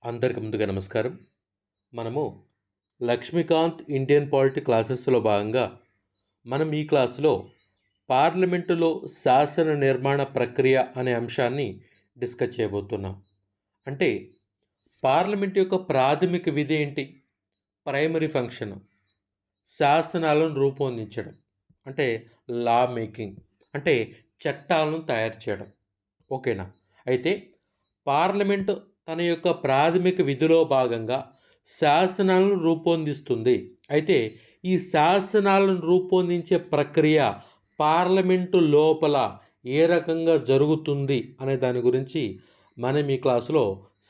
అందరికి ముందుగా నమస్కారం. మనము లక్ష్మీకాంత్ ఇండియన్ పాలిటీ క్లాసెస్లో భాగంగా మనం ఈ క్లాసులో పార్లమెంటులో శాసన నిర్మాణ ప్రక్రియ అనే అంశాన్ని డిస్కస్ చేయబోతున్నాం. అంటే పార్లమెంట్ యొక్క ప్రాథమిక విధి ఏంటి? ప్రైమరీ ఫంక్షన్ శాసనాలను రూపొందించడం, అంటే లా మేకింగ్, అంటే చట్టాలను తయారు చేయడం. ఓకేనా? అయితే పార్లమెంటు తన యొక్క ప్రాథమిక విధిలో భాగంగా శాసనాలను రూపొందిస్తుంది. అయితే ఈ శాసనాలను రూపొందించే ప్రక్రియ పార్లమెంటు లోపల ఏ రకంగా జరుగుతుంది అనే దాని గురించి మనం ఈ క్లాసులో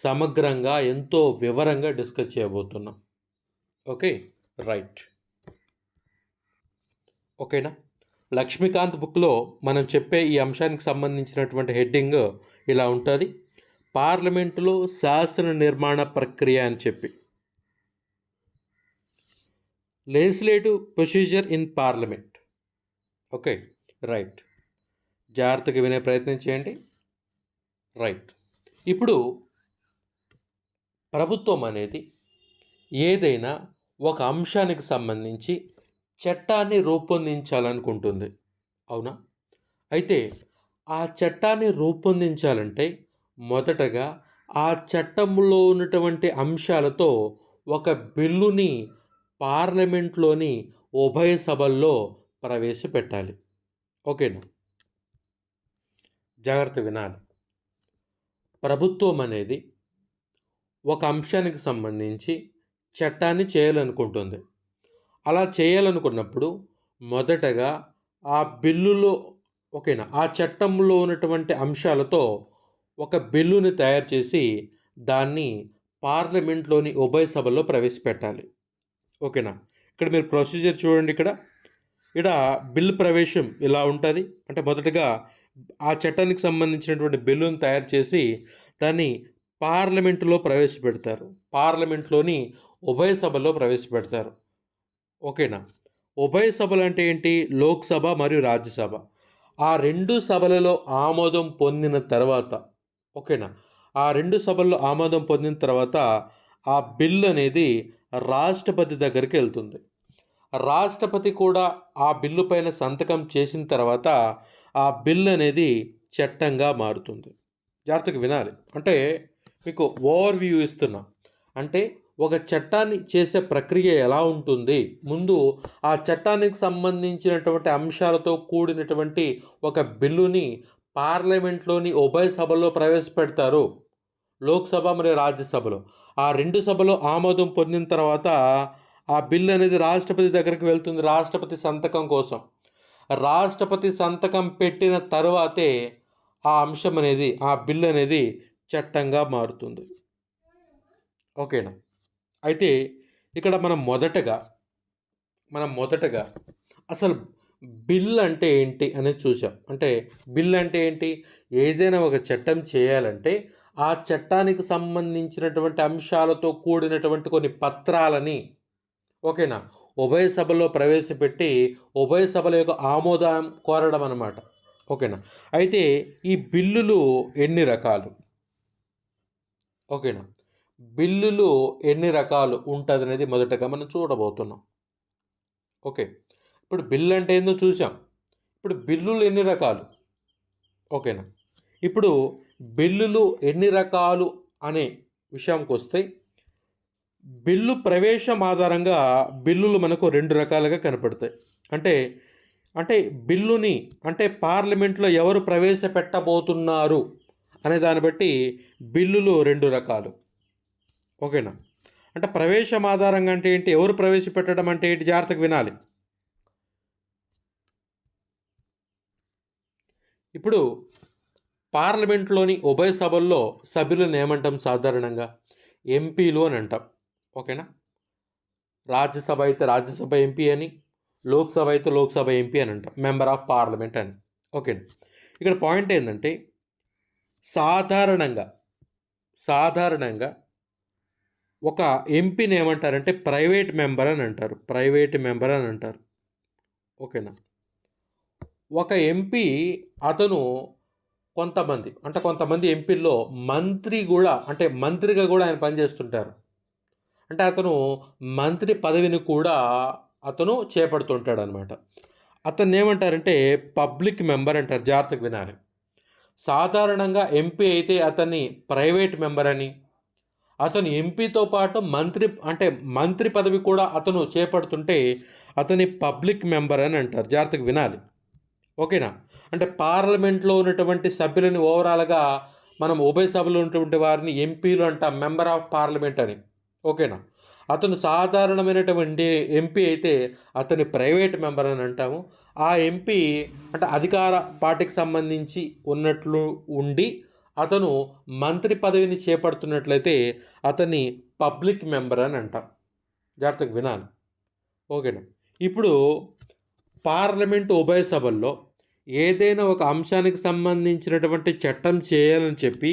సమగ్రంగా ఎంతో వివరంగా డిస్కస్ చేయబోతున్నాం. Okay, right. ఓకేనా? లక్ష్మీకాంత్ బుక్లో మనం చెప్పే ఈ అంశానికి సంబంధించినటువంటి హెడ్డింగ్ ఇలా ఉంటుంది: పార్లమెంటులో శాసన నిర్మాణ ప్రక్రియ అని చెప్పి. Legislative procedure in parliament. Okay, right. జాగ్రత్తగా వినే ప్రయత్నం చేయండి. రైట్. ఇప్పుడు ప్రభుత్వం అనేది ఏదైనా ఒక అంశానికి సంబంధించి చట్టాన్ని రూపొందించాలనుకుంటుంది, అవునా? అయితే ఆ చట్టాన్ని రూపొందించాలంటే మొదటగా ఆ చట్టంలో ఉన్నటువంటి అంశాలతో ఒక బిల్లుని పార్లమెంట్లోని ఉభయ సభల్లో ప్రవేశపెట్టాలి. ఓకేనా? జాగ్రత్త వినాలి. ప్రభుత్వం అనేది ఒక అంశానికి సంబంధించి చట్టాన్ని చేయాలనుకుంటుంది. అలా చేయాలనుకున్నప్పుడు మొదటగా ఆ బిల్లులో ఆ చట్టంలో ఉన్నటువంటి అంశాలతో ఒక బిల్లుని తయారు చేసి దాన్ని పార్లమెంట్లోని ఉభయ సభల్లో ప్రవేశపెట్టాలి. ఓకేనా? ఇక్కడ మీరు ప్రొసీజర్ చూడండి. ఇక్కడ బిల్లు ప్రవేశం ఇలా ఉంటుంది. అంటే మొదటగా ఆ చట్టానికి సంబంధించినటువంటి బిల్లును తయారు చేసి దాన్ని పార్లమెంటులో ప్రవేశపెడతారు, పార్లమెంట్లోని ఉభయ సభల్లో ప్రవేశపెడతారు. ఓకేనా? ఉభయ సభలు అంటే ఏంటి? లోక్సభ మరియు రాజ్యసభ. ఆ రెండు సభలలో ఆమోదం పొందిన తర్వాత, ఓకేనా, ఆ రెండు సభల్లో ఆమోదం పొందిన తర్వాత ఆ బిల్ అనేది రాష్ట్రపతి దగ్గరికి వెళ్తుంది. రాష్ట్రపతి కూడా ఆ బిల్లు పైన సంతకం చేసిన తర్వాత ఆ బిల్ అనేది చట్టంగా మారుతుంది. జాగ్రత్తగా వినాలి. అంటే మీకు ఓవర్ వ్యూ ఇస్తున్నా. అంటే ఒక చట్టాన్ని చేసే ప్రక్రియ ఎలా ఉంటుంది, ముందు ఆ చట్టానికి సంబంధించినటువంటి అంశాలతో కూడినటువంటి ఒక బిల్లుని పార్లమెంట్లోని ఉభయ సభలో ప్రవేశపెడతారు, లోక్సభ మరియు రాజ్యసభలో. ఆ రెండు సభలో ఆమోదం పొందిన తర్వాత ఆ బిల్ అనేది రాష్ట్రపతి దగ్గరికి వెళ్తుంది, రాష్ట్రపతి సంతకం కోసం. రాష్ట్రపతి సంతకం పెట్టిన తర్వాతే ఆ అంశం అనేది, ఆ బిల్ అనేది చట్టంగా మారుతుంది. ఓకేనా? అయితే ఇక్కడ మనం మొదటగా అసలు బిల్ అంటే ఏంటి అనేది చూసాం. అంటే బిల్ అంటే ఏంటి? ఏదైనా ఒక చట్టం చేయాలంటే ఆ చట్టానికి సంబంధించినటువంటి అంశాలతో కూడినటువంటి కొన్ని పత్రాలని, ఓకేనా, ఉభయ సభలో ప్రవేశపెట్టి ఉభయ సభల యొక్క ఆమోదం కోరడం అన్నమాట. ఓకేనా? అయితే ఈ బిల్లులు ఎన్ని రకాలు? ఓకేనా? బిల్లులు ఎన్ని రకాలు ఉంటుంది అనేది మొదటగా మనం చూడబోతున్నాం. ఓకే, ఇప్పుడు బిల్లు అంటే ఏందో చూసాం. ఇప్పుడు బిల్లులు ఎన్ని రకాలు? ఓకేనా? ఇప్పుడు బిల్లులు ఎన్ని రకాలు అనే విషయంకి వస్తే, బిల్లు ప్రవేశం ఆధారంగా బిల్లులు మనకు రెండు రకాలుగా కనపడతాయి. అంటే అంటే బిల్లుని, అంటే పార్లమెంట్లో ఎవరు ప్రవేశపెట్టబోతున్నారు అనే దాన్ని బట్టి బిల్లులు రెండు రకాలు. ఓకేనా? అంటే ప్రవేశం ఆధారంగా అంటే ఏంటి, ఎవరు ప్రవేశపెట్టడం అంటే ఏంటి, జాగ్రత్తగా వినాలి. ఇప్పుడు పార్లమెంట్లోని ఉభయ సభల్లో సభ్యులను ఏమంటాం? సాధారణంగా ఎంపీలు అని అంటాం. ఓకేనా? రాజ్యసభ అయితే రాజ్యసభ ఎంపీ అని, లోక్సభ అయితే లోక్సభ ఎంపీ అని అంటాం, మెంబర్ ఆఫ్ పార్లమెంట్ అని. ఓకేనా? ఇక్కడ పాయింట్ ఏంటంటే సాధారణంగా ఒక ఎంపీని ఏమంటారంటే ప్రైవేట్ మెంబర్ అని అంటారు. ఓకేనా? ఒక ఎంపీ అతను కొంతమంది ఎంపీల్లో మంత్రి కూడా, అంటే మంత్రిగా కూడా ఆయన పనిచేస్తుంటారు. అంటే అతను మంత్రి పదవిని కూడా అతను చేపడుతుంటాడు అనమాట. అతన్ని ఏమంటారంటే పబ్లిక్ మెంబర్ అంటారు. జాగ్రత్తగా వినాలి. సాధారణంగా ఎంపీ అయితే అతన్ని ప్రైవేట్ మెంబర్ అని, అతను ఎంపీతో పాటు మంత్రి పదవి కూడా అతను చేపడుతుంటే అతని పబ్లిక్ మెంబర్ అని అంటారు. జాగ్రత్తగా వినాలి. ఓకేనా? అంటే పార్లమెంట్లో ఉన్నటువంటి సభ్యులని ఓవరాల్గా మనం ఉభయ సభలో ఉన్నటువంటి వారిని ఎంపీలు అంటాం, మెంబర్ ఆఫ్ పార్లమెంట్ అని. ఓకేనా? అతను సాధారణమైనటువంటి ఎంపీ అయితే అతని ప్రైవేట్ మెంబర్ అని అంటాము. ఆ ఎంపీ అంటే అధికార పార్టీకి సంబంధించి ఉన్నట్లు ఉండి అతను మంత్రి పదవిని చేపడుతున్నట్లయితే అతన్ని పబ్లిక్ మెంబర్ అని అంటాం. జాగ్రత్తగా వినాలి. ఓకేనా? ఇప్పుడు పార్లమెంటు ఉభయ సభల్లో ఏదైనా ఒక అంశానికి సంబంధించినటువంటి చట్టం చేయాలని చెప్పి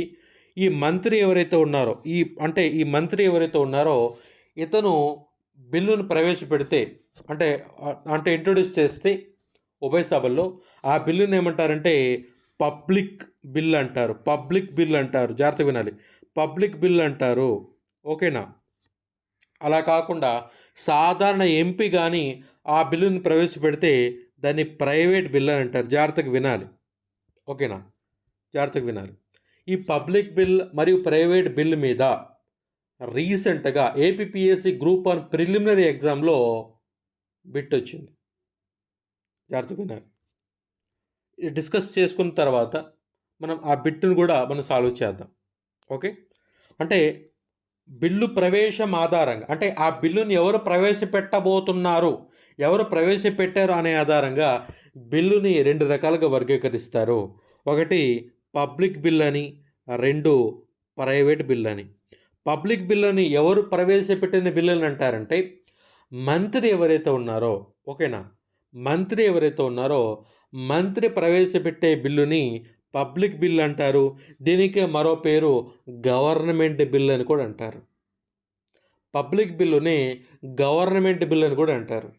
ఈ మంత్రి ఎవరైతే ఉన్నారో ఇతను బిల్లును ప్రవేశపెడితే అంటే ఇంట్రొడ్యూస్ చేస్తే ఉభయ సభల్లో ఆ బిల్లుని ఏమంటారంటే పబ్లిక్ బిల్ అంటారు. జాగ్రత్తగా వినాలి. పబ్లిక్ బిల్ అంటారు. ఓకేనా? అలా కాకుండా సాధారణ ఎంపీ కానీ ఆ బిల్లుని ప్రవేశపెడితే దాన్ని ప్రైవేట్ బిల్ అని అంటారు. జాగ్రత్తగా వినాలి. ఓకేనా? జాగ్రత్తగా వినాలి. ఈ పబ్లిక్ బిల్ మరియు ప్రైవేట్ బిల్ మీద రీసెంట్గా ఏపీపీఎస్సీ గ్రూప్ 1 ప్రిలిమినరీ ఎగ్జామ్లో బిట్ వచ్చింది. జాగ్రత్తగా వినాలి. డిస్కస్ చేసుకున్న తర్వాత మనం ఆ బిట్ను కూడా మనం సాల్వ్ చేద్దాం. ఓకే? అంటే బిల్లు ప్రవేశం ఆధారంగా, అంటే ఆ బిల్లుని ఎవరు ప్రవేశపెట్టారు అనే ఆధారంగా బిల్లుని 2 రకాలుగా వర్గీకరిస్తారు. ఒకటి పబ్లిక్ బిల్ అని, 2 ప్రైవేట్ బిల్ అని. పబ్లిక్ బిల్ అని ఎవరు ప్రవేశపెట్టిన బిల్లుని అంటారంటే మంత్రి ఎవరైతే ఉన్నారో, ఓకేనా, మంత్రి ప్రవేశపెట్టే బిల్లుని పబ్లిక్ బిల్ అంటారు. దీనికే మరో పేరు గవర్నమెంట్ బిల్ అని కూడా అంటారు. పబ్లిక్ బిల్లుని గవర్నమెంట్ బిల్ అని కూడా అంటారు.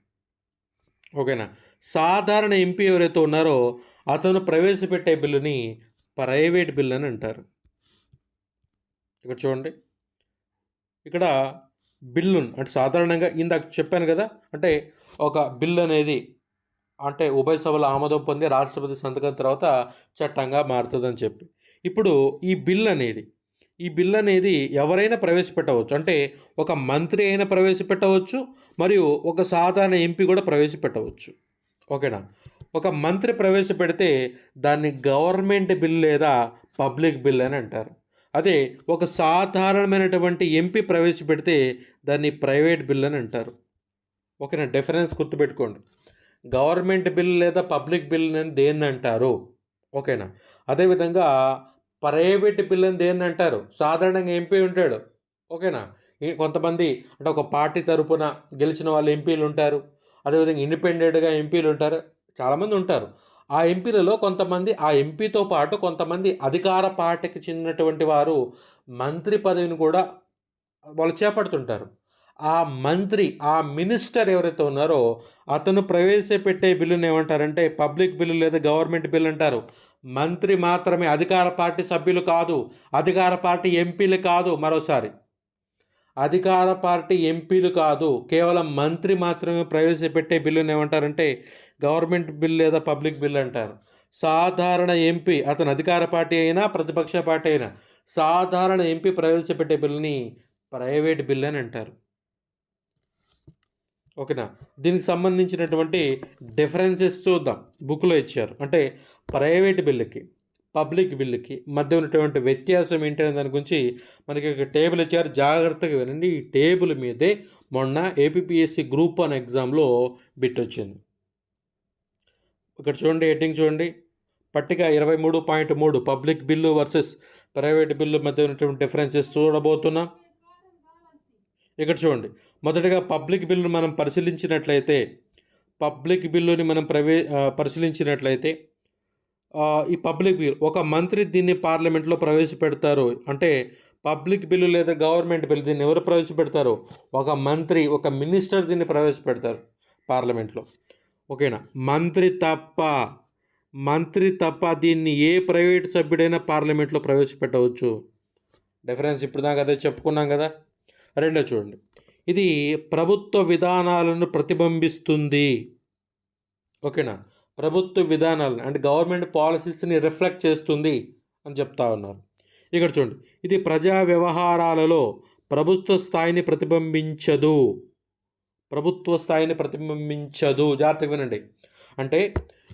ఓకేనా? సాధారణ ఎంపీ ఎవరైతే ఉన్నారో అతను ప్రవేశపెట్టే బిల్లుని ప్రైవేట్ బిల్ అని అంటారు. ఇక్కడ చూడండి, ఇక్కడ బిల్లు అంటే సాధారణంగా ఇందాక చెప్పాను కదా, అంటే ఒక బిల్ అనేది అంటే ఉభయ సభల ఆమోదం పొంది రాష్ట్రపతి సంతకం తర్వాత చట్టంగా మారుతుందని చెప్పి, ఇప్పుడు ఈ బిల్ అనేది ఎవరైనా ప్రవేశపెట్టవచ్చు. అంటే ఒక మంత్రి అయినా ప్రవేశపెట్టవచ్చు, మరియు ఒక సాధారణ ఎంపీ కూడా ప్రవేశపెట్టవచ్చు. ఓకేనా? ఒక మంత్రి ప్రవేశపెడితే దాన్ని గవర్నమెంట్ బిల్ లేదా పబ్లిక్ బిల్ అని అంటారు. అదే ఒక సాధారణమైనటువంటి ఎంపీ ప్రవేశపెడితే దాన్ని ప్రైవేట్ బిల్ అని అంటారు. ఓకేనా? డిఫరెన్స్ గుర్తుపెట్టుకోండి. గవర్నమెంట్ బిల్ లేదా పబ్లిక్ బిల్ అని దేన్ని అంటారు? ఓకేనా? అదేవిధంగా ప్రైవేట్ బిల్ అని దేన్ని అంటారు? సాధారణంగా ఎంపీ ఉంటాడు. ఓకేనా? కొంతమంది అంటే ఒక పార్టీ తరపున గెలిచిన వాళ్ళు ఎంపీలు ఉంటారు. అదేవిధంగా ఇండిపెండెంట్గా ఎంపీలు ఉంటారు. చాలామంది ఉంటారు. ఆ ఎంపీలలో కొంతమంది, ఆ ఎంపీతో పాటు కొంతమంది అధికార పార్టీకి చెందినటువంటి వారు మంత్రి పదవిని కూడా వాళ్ళు చేపడుతుంటారు. ఆ మినిస్టర్ ఎవరైతే ఉన్నారో అతను ప్రవేశపెట్టే బిల్లుని ఏమంటారంటే పబ్లిక్ బిల్లు లేదా గవర్నమెంట్ బిల్ అంటారు. మంత్రి మాత్రమే, అధికార పార్టీ సభ్యులు కాదు, అధికార పార్టీ ఎంపీలు కాదు, మరోసారి అధికార పార్టీ ఎంపీలు కాదు, కేవలం మంత్రి మాత్రమే ప్రవేశపెట్టే బిల్లుని ఏమంటారంటే గవర్నమెంట్ బిల్ లేదా పబ్లిక్ బిల్ అంటారు. సాధారణ ఎంపీ, అతను అధికార పార్టీ అయినా ప్రతిపక్ష పార్టీ అయినా, సాధారణ ఎంపీ ప్రవేశపెట్టే బిల్లుని ప్రైవేట్ బిల్ అని అంటారు. ఓకేనా? దీనికి సంబంధించినటువంటి డిఫరెన్సెస్ చూద్దాం. బుక్లో ఇచ్చారు. అంటే ప్రైవేట్ బిల్లుకి పబ్లిక్ బిల్లుకి మధ్య ఉన్నటువంటి వ్యత్యాసం ఏంటనే దాని గురించి మనకి ఒక టేబుల్ ఇచ్చారు. జాగ్రత్తగా వినండి. ఈ టేబుల్ మీదే మొన్న ఏపీపీఎస్సీ గ్రూప్ 1 ఎగ్జామ్లో బిట్ వచ్చింది. ఇక్కడ చూడండి, హెడ్డింగ్ చూడండి. పట్టిక 23.3 public bill versus private bill మధ్య ఉన్నటువంటి డిఫరెన్సెస్ చూడబోతున్నాం. ఇక్కడ చూడండి, మొదటగా పబ్లిక్ బిల్లును మనం పరిశీలించినట్లయితే ఈ పబ్లిక్ బిల్ ఒక మంత్రి దీన్ని పార్లమెంట్లో ప్రవేశపెడతారు. అంటే పబ్లిక్ బిల్లు లేదా గవర్నమెంట్ బిల్ దీన్ని ఎవరు ప్రవేశపెడతారు? ఒక మంత్రి, ఒక మినిస్టర్ దీన్ని ప్రవేశపెడతారు పార్లమెంట్లో. ఓకేనా? మంత్రి తప్ప మంత్రి తప్ప దీన్ని ఏ ప్రైవేట్ సభ్యుడైనా పార్లమెంట్లో ప్రవేశపెట్టవచ్చు. డిఫరెన్స్ ఇప్పుడు దాకా అదే చెప్పుకున్నాం కదా. రెండో చూడండి, ఇది ప్రభుత్వ విధానాలను ప్రతిబింబిస్తుంది. ఓకేనా, ప్రభుత్వ విధానాలను అంటే గవర్నమెంట్ పాలసీస్ని రిఫ్లెక్ట్ చేస్తుంది అని చెప్తా ఉన్నారు. ఇక్కడ చూడండి, ఇది ప్రజా వ్యవహారాలలో ప్రభుత్వ స్థాయిని ప్రతిబింబించదు. జాగ్రత్తగా వినండి. అంటే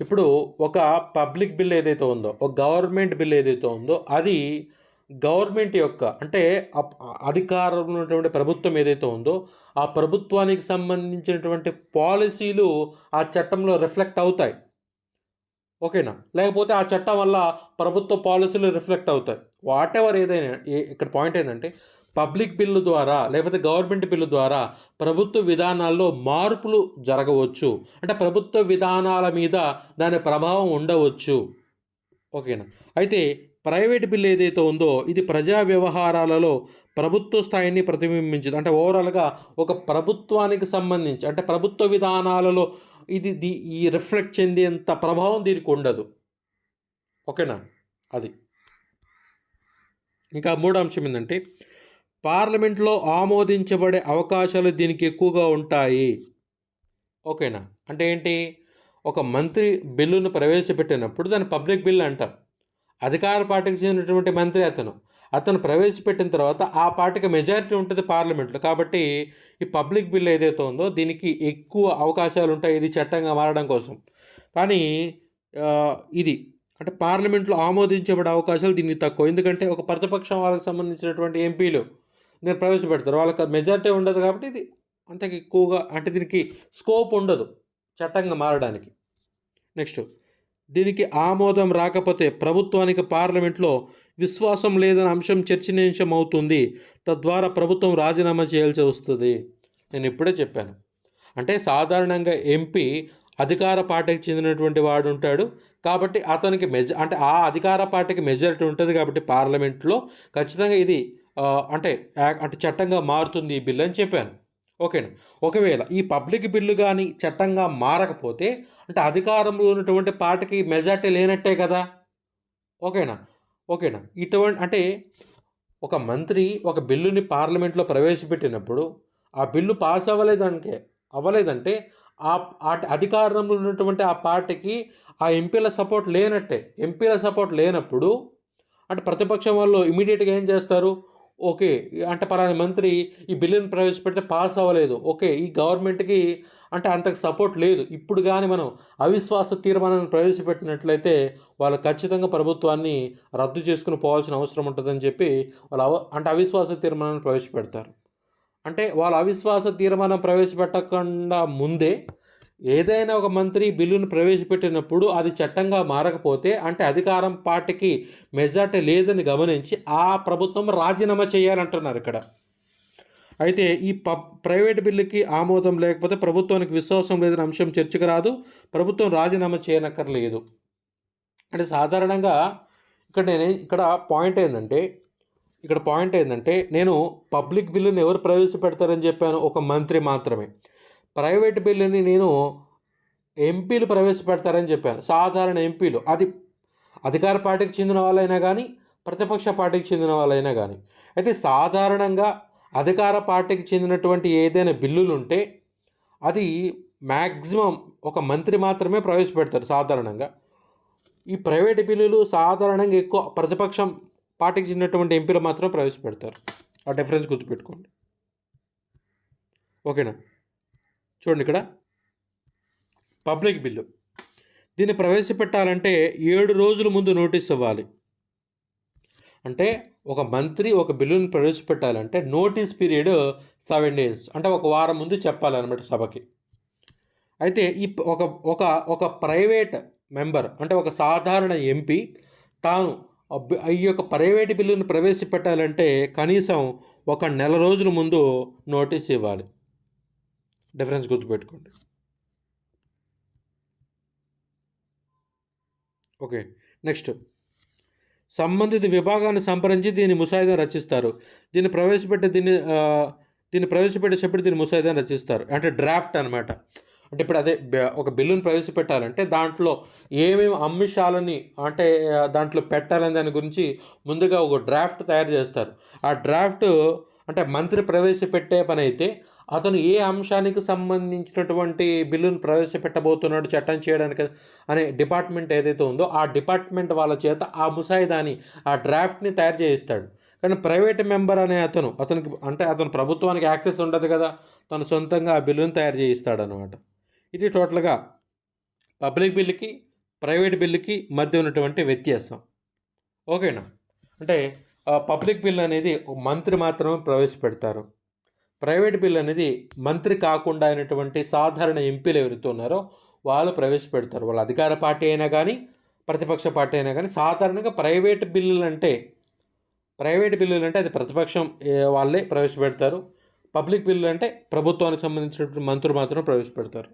ఇప్పుడు ఒక పబ్లిక్ బిల్ ఏదైతే ఉందో, ఒక గవర్నమెంట్ బిల్ ఏదైతే ఉందో, అది గవర్నమెంట్ యొక్క అంటే అధికారంలో ఉన్నటువంటి ప్రభుత్వం ఏదైతే ఉందో ఆ ప్రభుత్వానికి సంబంధించినటువంటి పాలసీలు ఆ చట్టంలో రిఫ్లెక్ట్ అవుతాయి. ఓకేనా, లేకపోతే ఆ చట్టం వల్ల ప్రభుత్వ పాలసీలు రిఫ్లెక్ట్ అవుతాయి. వాట్ ఎవర్ ఏదైనా ఇక్కడ పాయింట్ ఏంటంటే పబ్లిక్ బిల్లు ద్వారా లేకపోతే గవర్నమెంట్ బిల్లు ద్వారా ప్రభుత్వ విధానాల్లో మార్పులు జరగవచ్చు. అంటే ప్రభుత్వ విధానాల మీద దాని ప్రభావం ఉండవచ్చు. ఓకేనా, అయితే ప్రైవేట్ బిల్ ఏదైతే ఉందో ఇది ప్రజా వ్యవహారాలలో ప్రభుత్వ స్థాయిని ప్రతిబింబించదు. అంటే ఓవరాల్గా ఒక ప్రభుత్వానికి సంబంధించి అంటే ప్రభుత్వ విధానాలలో ఇది ఈ రిఫ్లెక్ట్ చెందేంత ప్రభావం దీనికి ఉండదు. ఓకేనా, అది. ఇంకా మూడో అంశం ఏంటంటే పార్లమెంట్లో ఆమోదించబడే అవకాశాలు దీనికి ఎక్కువగా ఉంటాయి. ఓకేనా, అంటే ఏంటి, ఒక మంత్రి బిల్లును ప్రవేశపెట్టినప్పుడు దాన్ని పబ్లిక్ బిల్ అంటాం. అధికార పార్టీకి చెందినటువంటి మంత్రి అతను ప్రవేశపెట్టిన తర్వాత ఆ పార్టీకి మెజారిటీ ఉంటుంది పార్లమెంట్లో. కాబట్టి ఈ పబ్లిక్ బిల్ ఏదైతే ఉందో దీనికి ఎక్కువ అవకాశాలు ఉంటాయి ఇది చట్టంగా మారడం కోసం. కానీ ఇది అంటే పార్లమెంట్లో ఆమోదించబడే అవకాశాలు దీనికి తక్కువ. ఎందుకంటే ఒక ప్రతిపక్షం వాళ్ళకి సంబంధించినటువంటి ఎంపీలు దీన్ని ప్రవేశపెడతారు, వాళ్ళకి మెజారిటీ ఉండదు. కాబట్టి ఇది అంతకు ఎక్కువగా అంటే దీనికి స్కోప్ ఉండదు చట్టంగా మారడానికి. నెక్స్ట్, దీనికి ఆమోదం రాకపోతే ప్రభుత్వానికి పార్లమెంట్లో విశ్వాసం లేదనే అంశం చర్చనీయాంశం అవుతుంది. తద్వారా ప్రభుత్వం రాజీనామా చేయాల్సి వస్తుంది. నేను ఇప్పుడే చెప్పాను. అంటే సాధారణంగా ఎంపీ అధికార పార్టీకి చెందినటువంటి వాడు ఉంటాడు. కాబట్టి అతనికి అంటే ఆ అధికార పార్టీకి మెజారిటీ ఉంటుంది. కాబట్టి పార్లమెంట్లో ఖచ్చితంగా ఇది అంటే చట్టంగా మారుతుంది ఈ బిల్లు అని చెప్పాను. ఓకేనా, ఒకవేళ ఈ పబ్లిక్ బిల్లు కానీ చట్టంగా మారకపోతే అంటే అధికారంలో ఉన్నటువంటి పార్టీకి మెజార్టీ లేనట్టే కదా. ఓకేనా, ఇటువంటి అంటే ఒక మంత్రి ఒక బిల్లుని పార్లమెంట్లో ప్రవేశపెట్టినప్పుడు ఆ బిల్లు పాస్ అవ్వలేదంటే ఆ అధికారంలో ఉన్నటువంటి ఆ పార్టీకి ఆ ఎంపీల సపోర్ట్ లేనట్టే. ఎంపీల సపోర్ట్ లేనప్పుడు అంటే ప్రతిపక్షం వాళ్ళు ఇమీడియట్గా ఏం చేస్తారు, ఓకే అంటే పలానా మంత్రి ఈ బిల్లుని ప్రవేశపెడితే పాస్ అవ్వలేదు, ఓకే ఈ గవర్నమెంట్కి అంటే అంతకు సపోర్ట్ లేదు, ఇప్పుడు కానీ మనం అవిశ్వాస తీర్మానాన్ని ప్రవేశపెట్టినట్లయితే వాళ్ళు ఖచ్చితంగా ప్రభుత్వాన్ని రద్దు చేసుకుని పోవాల్సిన అవసరం ఉంటుందని చెప్పి వాళ్ళు అవిశ్వాస తీర్మానాన్ని ప్రవేశపెడతారు. అంటే వాళ్ళు అవిశ్వాస తీర్మానం ప్రవేశపెట్టకుండా ముందే ఏదైనా ఒక మంత్రి బిల్లును ప్రవేశపెట్టినప్పుడు అది చట్టంగా మారకపోతే అంటే అధికారం పార్టీకి మెజార్టీ లేదని గమనించి ఆ ప్రభుత్వం రాజీనామా చేయాలంటున్నారు ఇక్కడ. అయితే ఈ ప్రైవేట్ బిల్లుకి ఆమోదం లేకపోతే ప్రభుత్వానికి విశ్వాసం లేదని అంశం చర్చకు రాదు, ప్రభుత్వం రాజీనామా చేయనక్కర్లేదు. అంటే సాధారణంగా ఇక్కడ పాయింట్ ఏంటంటే నేను పబ్లిక్ బిల్లుని ఎవరు ప్రవేశపెడతారని చెప్పాను, ఒక మంత్రి మాత్రమే. ప్రైవేట్ బిల్లుని నేను ఎంపీలు ప్రవేశపెడతారని చెప్పాను, సాధారణ ఎంపీలు. అది అధికార పార్టీకి చెందిన వాళ్ళైనా కానీ ప్రతిపక్ష పార్టీకి చెందిన వాళ్ళైనా కానీ. అయితే సాధారణంగా అధికార పార్టీకి చెందినటువంటి ఏదైనా బిల్లులు ఉంటే అది మ్యాక్సిమం ఒక మంత్రి మాత్రమే ప్రవేశపెడతారు సాధారణంగా. ఈ ప్రైవేట్ బిల్లులు సాధారణంగా ఎక్కువ ప్రతిపక్షం పార్టీకి చెందినటువంటి ఎంపీలు మాత్రం ప్రవేశపెడతారు. ఆ డిఫరెన్స్ గుర్తుపెట్టుకోండి. ఓకేనా, చూడండి ఇక్కడ పబ్లిక్ బిల్లు దీన్ని ప్రవేశపెట్టాలంటే 7 రోజుల ముందు నోటీస్ ఇవ్వాలి. అంటే ఒక మంత్రి ఒక బిల్లుని ప్రవేశపెట్టాలంటే నోటీస్ పీరియడ్ 7 days, అంటే ఒక వారం ముందు చెప్పాలన్నమాట సభకి. అయితే ఈ ఒక ప్రైవేట్ మెంబర్ అంటే ఒక సాధారణ ఎంపీ తాను ఈ యొక్క ప్రైవేట్ బిల్లును ప్రవేశపెట్టాలంటే కనీసం 1 నెల రోజుల ముందు నోటీస్ ఇవ్వాలి. డిఫరెన్స్ గుర్తుపెట్టుకోండి. ఓకే, నెక్స్ట్, సంబంధిత విభాగాన్ని సంప్రదించి దీన్ని ముసాయిదా రచిస్తారు. దీన్ని ప్రవేశపెట్టేటప్పుడు దీన్ని ముసాయిదా రచిస్తారు. అంటే డ్రాఫ్ట్ అనమాట. అంటే ఇప్పుడు అదే ఒక బిల్లును ప్రవేశపెట్టాలంటే దాంట్లో ఏమేమి అంశాలని అంటే దాంట్లో పెట్టాలని దాని గురించి ముందుగా ఒక డ్రాఫ్ట్ తయారు చేస్తారు. ఆ డ్రాఫ్ట్ అంటే మంత్రి ప్రవేశపెట్టే పని అయితే అతను ఏ అంశానికి సంబంధించినటువంటి బిల్లును ప్రవేశపెట్టబోతున్నాడు చట్టం చేయడానికి అనే డిపార్ట్మెంట్ ఏదైతే ఉందో ఆ డిపార్ట్మెంట్ వాళ్ళ చేత ఆ ముసాయిదాని ఆ డ్రాఫ్ట్ని తయారు చేయిస్తాడు. కానీ ప్రైవేట్ మెంబర్ అనే అతనికి అంటే అతను ప్రభుత్వానికి యాక్సెస్ ఉండదు కదా, తను సొంతంగా ఆ బిల్లును తయారు చేయిస్తాడనమాట. ఇది టోటల్గా పబ్లిక్ బిల్లుకి ప్రైవేట్ బిల్లుకి మధ్య ఉన్నటువంటి వ్యత్యాసం. ఓకేనా? అంటే పబ్లిక్ బిల్ అనేది మంత్రి మాత్రమే ప్రవేశపెడతారు. ప్రైవేట్ బిల్ అనేది మంత్రి కాకుండా అయినటువంటి సాధారణ ఎంపీలు ఎవరైతే ఉన్నారో వాళ్ళు ప్రవేశపెడతారు. వాళ్ళ అధికార పార్టీ అయినా కానీ ప్రతిపక్ష పార్టీ అయినా కానీ సాధారణంగా ప్రైవేట్ బిల్లులు అంటే అది ప్రతిపక్షం వాళ్ళే ప్రవేశపెడతారు. పబ్లిక్ బిల్లు అంటే ప్రభుత్వానికి సంబంధించినటువంటి మంత్రులు మాత్రం ప్రవేశపెడతారు.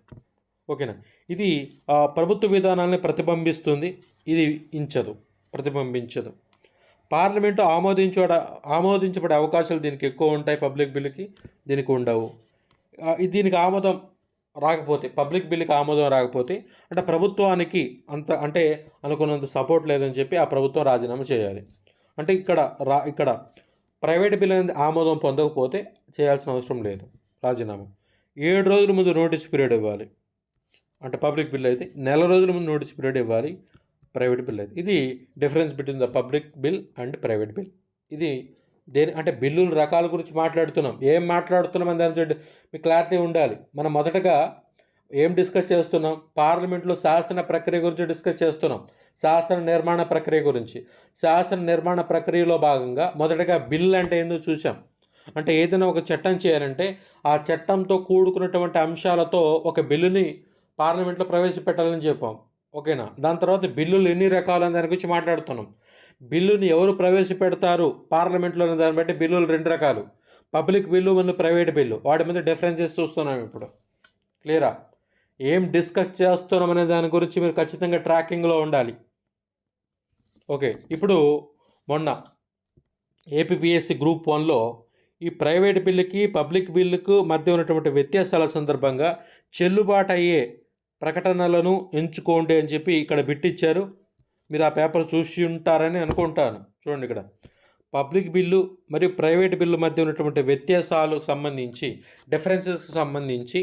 ఓకేనా? ఇది ప్రభుత్వ విధానాన్ని ప్రతిబింబిస్తుంది, ఇది ప్రతిబింబించదు. పార్లమెంటు ఆమోదించబడే అవకాశాలు దీనికి ఎక్కువ ఉంటాయి, పబ్లిక్ బిల్లుకి దీనికి ఉండవు. దీనికి ఆమోదం రాకపోతే, పబ్లిక్ బిల్లుకి ఆమోదం రాకపోతే అంటే ప్రభుత్వానికి అంటే అనుకున్నంత సపోర్ట్ లేదని చెప్పి ఆ ప్రభుత్వం రాజీనామా చేయాలి. అంటే ఇక్కడ ప్రైవేట్ బిల్ అనేది ఆమోదం పొందకపోతే చేయాల్సిన అవసరం లేదు రాజీనామా. 7 రోజుల ముందు నోటీస్ పీరియడ్ ఇవ్వాలి. అంటే పబ్లిక్ బిల్ అయితే నెల రోజుల ముందు నోటీస్ పీరియడ్ ఇవ్వాలి, ప్రైవేట్ బిల్ అయితే. ఇది difference between the public bill and private bill. ఇది అంటే బిల్లుల రకాల గురించి మాట్లాడుతున్నాం. ఏం మాట్లాడుతున్నాం అని దాని మీకు క్లారిటీ ఉండాలి. మనం మొదటగా ఏం డిస్కస్ చేస్తున్నాం? పార్లమెంట్లో శాసన ప్రక్రియ గురించి డిస్కస్ చేస్తున్నాం, శాసన నిర్మాణ ప్రక్రియ గురించి. శాసన నిర్మాణ ప్రక్రియలో భాగంగా మొదటగా బిల్ అంటే ఏందో చూసాం. అంటే ఏదైనా ఒక చట్టం చేయాలంటే ఆ చట్టంతో కూడుకున్నటువంటి అంశాలతో ఒక బిల్లుని పార్లమెంట్లో ప్రవేశపెట్టాలని చెప్పాం. ఓకేనా? దాని తర్వాత బిల్లులు ఎన్ని రకాలు అని దాని గురించి మాట్లాడుతున్నాం. బిల్లుని ఎవరు ప్రవేశపెడతారు పార్లమెంట్లో అనే దాన్ని బట్టి బిల్లులు 2 రకాలు, పబ్లిక్ బిల్లు మరియు ప్రైవేట్ బిల్లు. వాటి మీద డిఫరెన్సెస్ చూస్తున్నాం ఇప్పుడు. క్లియరా? ఏం డిస్కస్ చేస్తున్నాం అనే దాని గురించి మీరు ఖచ్చితంగా ట్రాకింగ్లో ఉండాలి. ఓకే, ఇప్పుడు మొన్న ఏపీపీఎస్సీ గ్రూప్ 1లో ఈ ప్రైవేట్ బిల్లుకి పబ్లిక్ బిల్లుకు మధ్య ఉన్నటువంటి వ్యత్యాసాల సందర్భంగా చెల్లుబాటు అయ్యే ప్రకటనలను ఎంచుకోండి అని చెప్పి ఇక్కడ బిట్టిచ్చారు. మీరు ఆ పేపర్ చూసి ఉంటారని అనుకుంటాను. చూడండి, ఇక్కడ పబ్లిక్ బిల్లు మరియు ప్రైవేట్ బిల్లు మధ్య ఉన్నటువంటి వ్యత్యాసాలకు సంబంధించి, డిఫరెన్సెస్కి సంబంధించి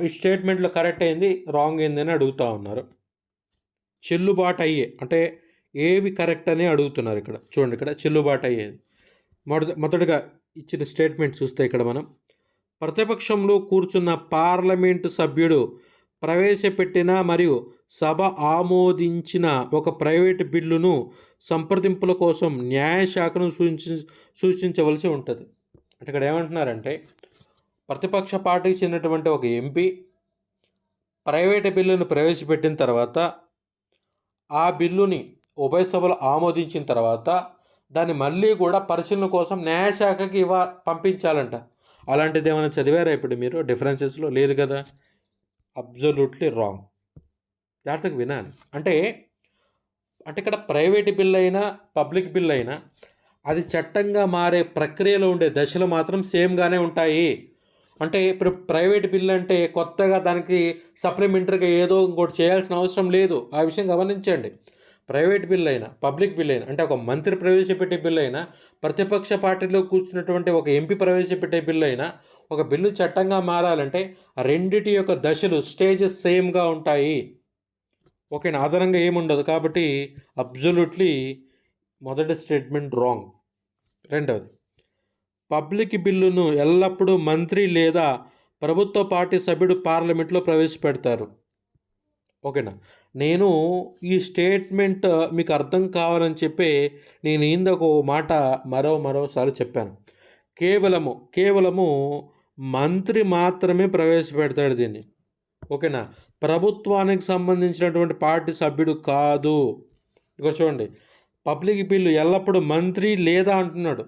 ఈ స్టేట్మెంట్లో కరెక్ట్ అయింది, రాంగ్ అయింది అని అడుగుతూ ఉన్నారు. చెల్లుబాటు అయ్యే అంటే ఏవి కరెక్ట్ అని అడుగుతున్నారు. ఇక్కడ చూడండి, ఇక్కడ చెల్లుబాటు అయ్యేది మొదటగా ఇచ్చిన స్టేట్మెంట్ చూస్తే ఇక్కడ మనం ప్రతిపక్షంలో కూర్చున్న పార్లమెంటు సభ్యుడు ప్రవేశపెట్టిన మరియు సభ ఆమోదించిన ఒక ప్రైవేటు బిల్లును సంప్రదింపుల కోసం న్యాయశాఖను సూచించవలసి ఉంటుంది. అంటే ఇక్కడ ఏమంటున్నారంటే ప్రతిపక్ష పార్టీకి చెందినటువంటి ఒక ఎంపీ ప్రైవేటు బిల్లును ప్రవేశపెట్టిన తర్వాత ఆ బిల్లుని ఉభయ సభలు ఆమోదించిన తర్వాత దాన్ని మళ్ళీ కూడా పరిశీలన కోసం న్యాయశాఖకి పంపించాలంట. అలాంటిది ఏమైనా చదివారా ఇప్పుడు మీరు డిఫరెన్సెస్లో? లేదు కదా. Absolutely wrong. జాగ్రత్తగా వినాలి. అంటే ఇక్కడ ప్రైవేట్ బిల్ అయినా పబ్లిక్ బిల్ అయినా అది చట్టంగా మారే ప్రక్రియలో ఉండే దశలు మాత్రం సేమ్గానే ఉంటాయి. అంటే ఇప్పుడు ప్రైవేట్ బిల్ అంటే కొత్తగా దానికి సప్లిమెంటరీగా ఏదో ఇంకోటి చేయాల్సిన అవసరం లేదు. ఆ విషయం గమనించండి. ప్రైవేట్ బిల్ అయినా పబ్లిక్ బిల్ అయినా అంటే ఒక మంత్రి ప్రవేశపెట్టే బిల్ అయినా ప్రతిపక్ష పార్టీలో కూర్చున్నటువంటి ఒక ఎంపీ ప్రవేశపెట్టే బిల్లు అయినా ఒక బిల్లు చట్టంగా మారాలంటే రెండిటి యొక్క దశలు స్టేజెస్ సేమ్గా ఉంటాయి. ఓకేనా? అదనంగా ఏముండదు. కాబట్టి అబ్జల్యూట్లీ మొదటి స్టేట్మెంట్ రాంగ్. రెండవది, పబ్లిక్ బిల్లును ఎల్లప్పుడూ మంత్రి లేదా ప్రభుత్వ పార్టీ సభ్యుడు పార్లమెంట్లో ప్రవేశపెడతారు. ఓకేనా? నేను ఈ స్టేట్మెంట్ మీకు అర్థం కావాలని చెప్పి నేను ఇందొక మాట మరోసారి చెప్పాను. కేవలము మంత్రి మాత్రమే ప్రవేశపెడతాడు దీన్ని. ఓకేనా? ప్రభుత్వానికి సంబంధించినటువంటి పార్టీ సభ్యుడు కాదు. ఇక్కడ చూడండి, పబ్లిక్ బిల్లు ఎల్లప్పుడూ మంత్రి లేదా అంటున్నాడు,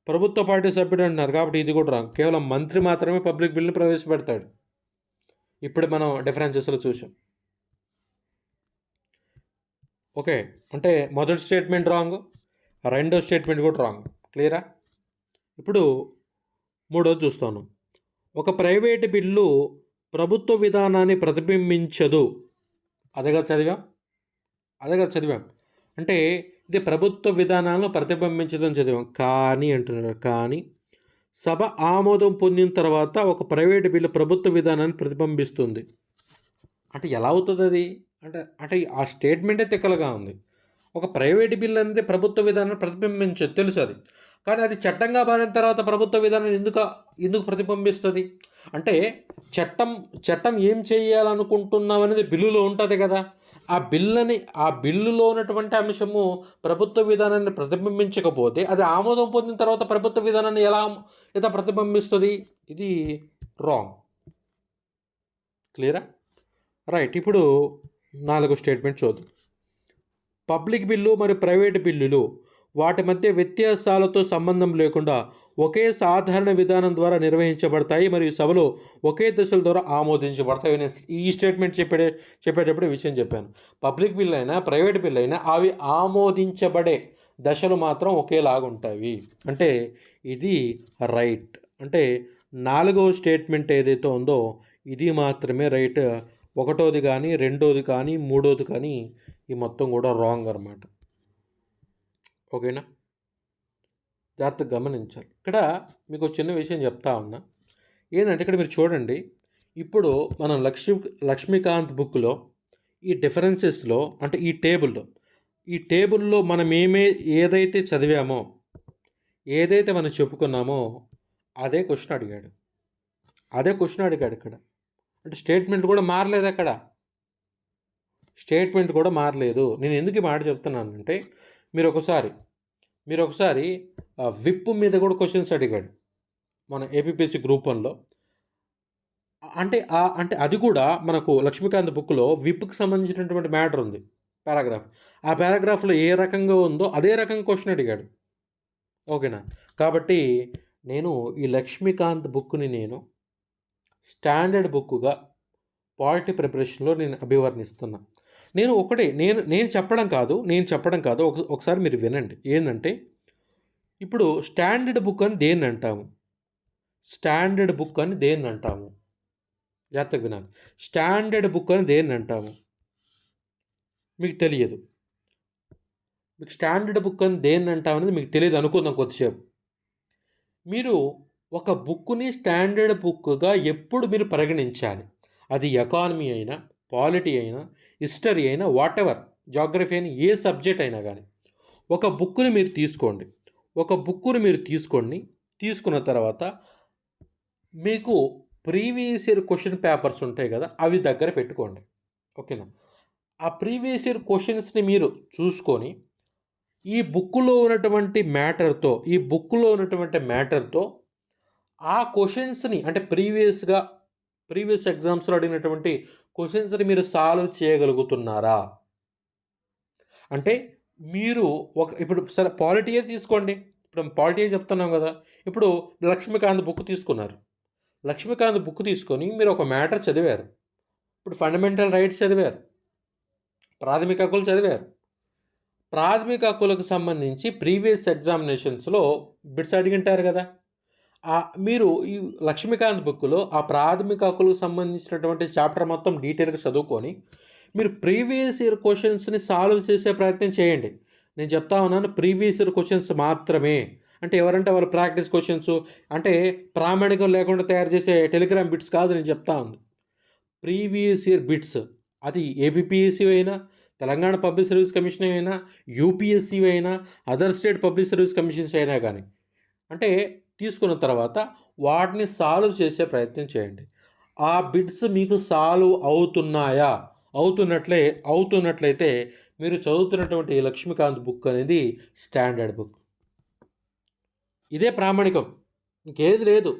ప్రభుత్వ పార్టీ సభ్యుడు అంటున్నారు. కాబట్టి ఇది కూడా రాంగ్. కేవలం మంత్రి మాత్రమే పబ్లిక్ బిల్లుని ప్రవేశపెడతాడు. ఇప్పుడు మనం డిఫరెన్సెస్లో చూసాం. ఓకే, అంటే మొదటి స్టేట్మెంట్ రాంగ్, రెండో స్టేట్మెంట్ కూడా రాంగ్. క్లియరా? ఇప్పుడు మూడోది చూస్తాను. ఒక ప్రైవేటు బిల్లు ప్రభుత్వ విధానాన్ని ప్రతిబింబించదు. అదేగా చదివాం. అంటే ఇది ప్రభుత్వ విధానాలను ప్రతిబింబించదని చదివాం. కానీ అంటున్నారు, కానీ సభ ఆమోదం పొందిన తర్వాత ఒక ప్రైవేటు బిల్లు ప్రభుత్వ విధానాన్ని ప్రతిబింబిస్తుంది. అంటే ఎలా అవుతుంది అది? అంటే అంటే ఆ స్టేట్మెంటే తిక్కలుగా ఉంది. ఒక ప్రైవేటు బిల్ అనేది ప్రభుత్వ విధానాన్ని ప్రతిబింబించదు, తెలుసు అది. కానీ అది చట్టంగా మారిన తర్వాత ప్రభుత్వ విధానం ఎందుకు ప్రతిబింబిస్తుంది? అంటే చట్టం ఏం చేయాలనుకుంటున్నాం అనేది బిల్లులో ఉంటుంది కదా. ఆ బిల్లులో ఉన్నటువంటి అంశము ప్రభుత్వ విధానాన్ని ప్రతిబింబించకపోతే అది ఆమోదం పొందిన తర్వాత ప్రభుత్వ విధానాన్ని ఎలా ప్రతిబింబిస్తుంది? ఇది రాంగ్. క్లియరా? రైట్. ఇప్పుడు 4వ స్టేట్మెంట్ చూద్దాం. పబ్లిక్ బిల్లు మరియు ప్రైవేటు బిల్లులు వాటి మధ్య వ్యత్యాసాలతో సంబంధం లేకుండా ఒకే సాధారణ విధానం ద్వారా నిర్వహించబడతాయి మరియు సభలో ఒకే దశల ద్వారా ఆమోదించబడతాయి. నేను ఈ స్టేట్మెంట్ చెప్పేటప్పుడు ఈ విషయం చెప్పాను. పబ్లిక్ బిల్ అయినా ప్రైవేట్ బిల్ అయినా అవి ఆమోదించబడే దశలు మాత్రం ఒకేలాగుంటాయి. అంటే ఇది రైట్. అంటే 4వ స్టేట్మెంట్ ఏదైతే ఉందో ఇది మాత్రమే రైట్. 1వది కానీ 2వది కానీ 3వది కానీ ఈ మొత్తం కూడా రాంగ్ అన్నమాట. ఓకేనా? జాగ్రత్తగా గమనించాలి. ఇక్కడ మీకు చిన్న విషయం చెప్తా ఉన్నా. ఏంటంటే ఇక్కడ మీరు చూడండి, ఇప్పుడు మనం లక్ష్మీకాంత్ బుక్లో ఈ డిఫరెన్సెస్లో అంటే ఈ టేబుల్లో మనం ఏదైతే చదివామో, ఏదైతే మనం చెప్పుకున్నామో అదే క్వశ్చన్ అడిగాడు ఇక్కడ. అంటే స్టేట్మెంట్ కూడా మారలేదు అక్కడ. నేను ఎందుకు ఈ మాట చెప్తున్నానంటే మీరు ఒకసారి విప్ మీద కూడా క్వశ్చన్స్ అడిగాడు మన ఏపీపీఎస్సీ గ్రూప్ 1లో. అంటే అది కూడా మనకు లక్ష్మీకాంత్ బుక్లో విప్కి సంబంధించినటువంటి మ్యాటర్ ఉంది, పారాగ్రాఫ్. ఆ పారాగ్రాఫ్లో ఏ రకంగా ఉందో అదే రకంగా క్వశ్చన్ అడిగాడు. ఓకేనా? కాబట్టి నేను ఈ లక్ష్మీకాంత్ బుక్ని స్టాండర్డ్ బుక్గా పాలిటీ ప్రిపరేషన్లో నేను అభివర్ణిస్తున్నా. నేను చెప్పడం కాదు ఒకసారి మీరు వినండి. ఏంటంటే ఇప్పుడు స్టాండర్డ్ బుక్ అని దేన్ని అంటాము? జాగ్రత్తగా వినాలి. స్టాండర్డ్ బుక్ అని దేన్ని అంటాము? మీకు తెలియదు. మీకు స్టాండర్డ్ బుక్ అని దేన్ని అంటామనేది మీకు తెలియదు అనుకుందాం కొద్దిసేపు. మీరు ఒక బుక్ని స్టాండర్డ్ బుక్గా ఎప్పుడు మీరు పరిగణించాలి? అది ఎకానమీ అయినా, పాలిటీ అయినా, హిస్టరీ అయినా, వాట్ ఎవర్, జాగ్రఫీ అయినా, ఏ సబ్జెక్ట్ అయినా కానీ ఒక బుక్ని మీరు తీసుకున్న తర్వాత మీకు ప్రీవియస్ ఇయర్ క్వశ్చన్ పేపర్స్ ఉంటాయి కదా, అవి దగ్గర పెట్టుకోండి. ఓకేనా? ఆ ప్రీవియస్ ఇయర్ క్వశ్చన్స్ని మీరు చూసుకొని ఈ బుక్లో ఉన్నటువంటి మ్యాటర్తో ఆ క్వశ్చన్స్ని అంటే ప్రీవియస్ ఎగ్జామ్స్లో అడిగినటువంటి క్వశ్చన్స్ని మీరు సాల్వ్ చేయగలుగుతున్నారా? అంటే మీరు ఇప్పుడు సరే పాలిటీయే తీసుకోండి. ఇప్పుడు పాలిటీయే చెప్తున్నాం కదా. ఇప్పుడు లక్ష్మీకాంత్ బుక్ తీసుకున్నారు. లక్ష్మీకాంత్ బుక్ తీసుకొని మీరు ఒక మ్యాటర్ చదివారు. ఇప్పుడు ఫండమెంటల్ రైట్స్ చదివారు, ప్రాథమిక హక్కులు చదివారు. ప్రాథమిక హక్కులకు సంబంధించి ప్రీవియస్ ఎగ్జామినేషన్స్లో బిట్స్ అడిగింటారు కదా. మీరు ఈ లక్ష్మీకాంత్ బుక్లో ఆ ప్రాథమిక హక్కులకు సంబంధించినటువంటి చాప్టర్ మొత్తం డీటెయిల్గా చదువుకొని మీరు ప్రీవియస్ ఇయర్ క్వశ్చన్స్ని సాల్వ్ చేసే ప్రయత్నం చేయండి. నేను చెప్తా ఉన్నాను, ప్రీవియస్ ఇయర్ క్వశ్చన్స్ మాత్రమే. అంటే ఎవరంటే వాళ్ళు ప్రాక్టీస్ క్వశ్చన్స్, అంటే ప్రామాణికం లేకుండా తయారు చేసే టెలిగ్రామ్ బిట్స్ కాదు నేను చెప్తా ఉంది. ప్రీవియస్ ఇయర్ బిట్స్, అది ఏపీపీఎస్సీ అయినా, తెలంగాణ పబ్లిక్ సర్వీస్ కమిషన్ అయినా, యూపీఎస్సీ అయినా, other state public service commissions అయినా కానీ, అంటే తీసుకున్న తర్వాత వాటిని సాల్వ్ చేసే ప్రయత్నం చేయండి. ఆ బిట్స్ మీకు సాల్వ్ అవుతున్నట్లయితే మీరు చదువుతున్నటువంటి లక్ష్మీకాంత్ బుక్ అనేది స్టాండర్డ్ బుక్. ఇదే ప్రామాణికం, ఇంకేది లేదు.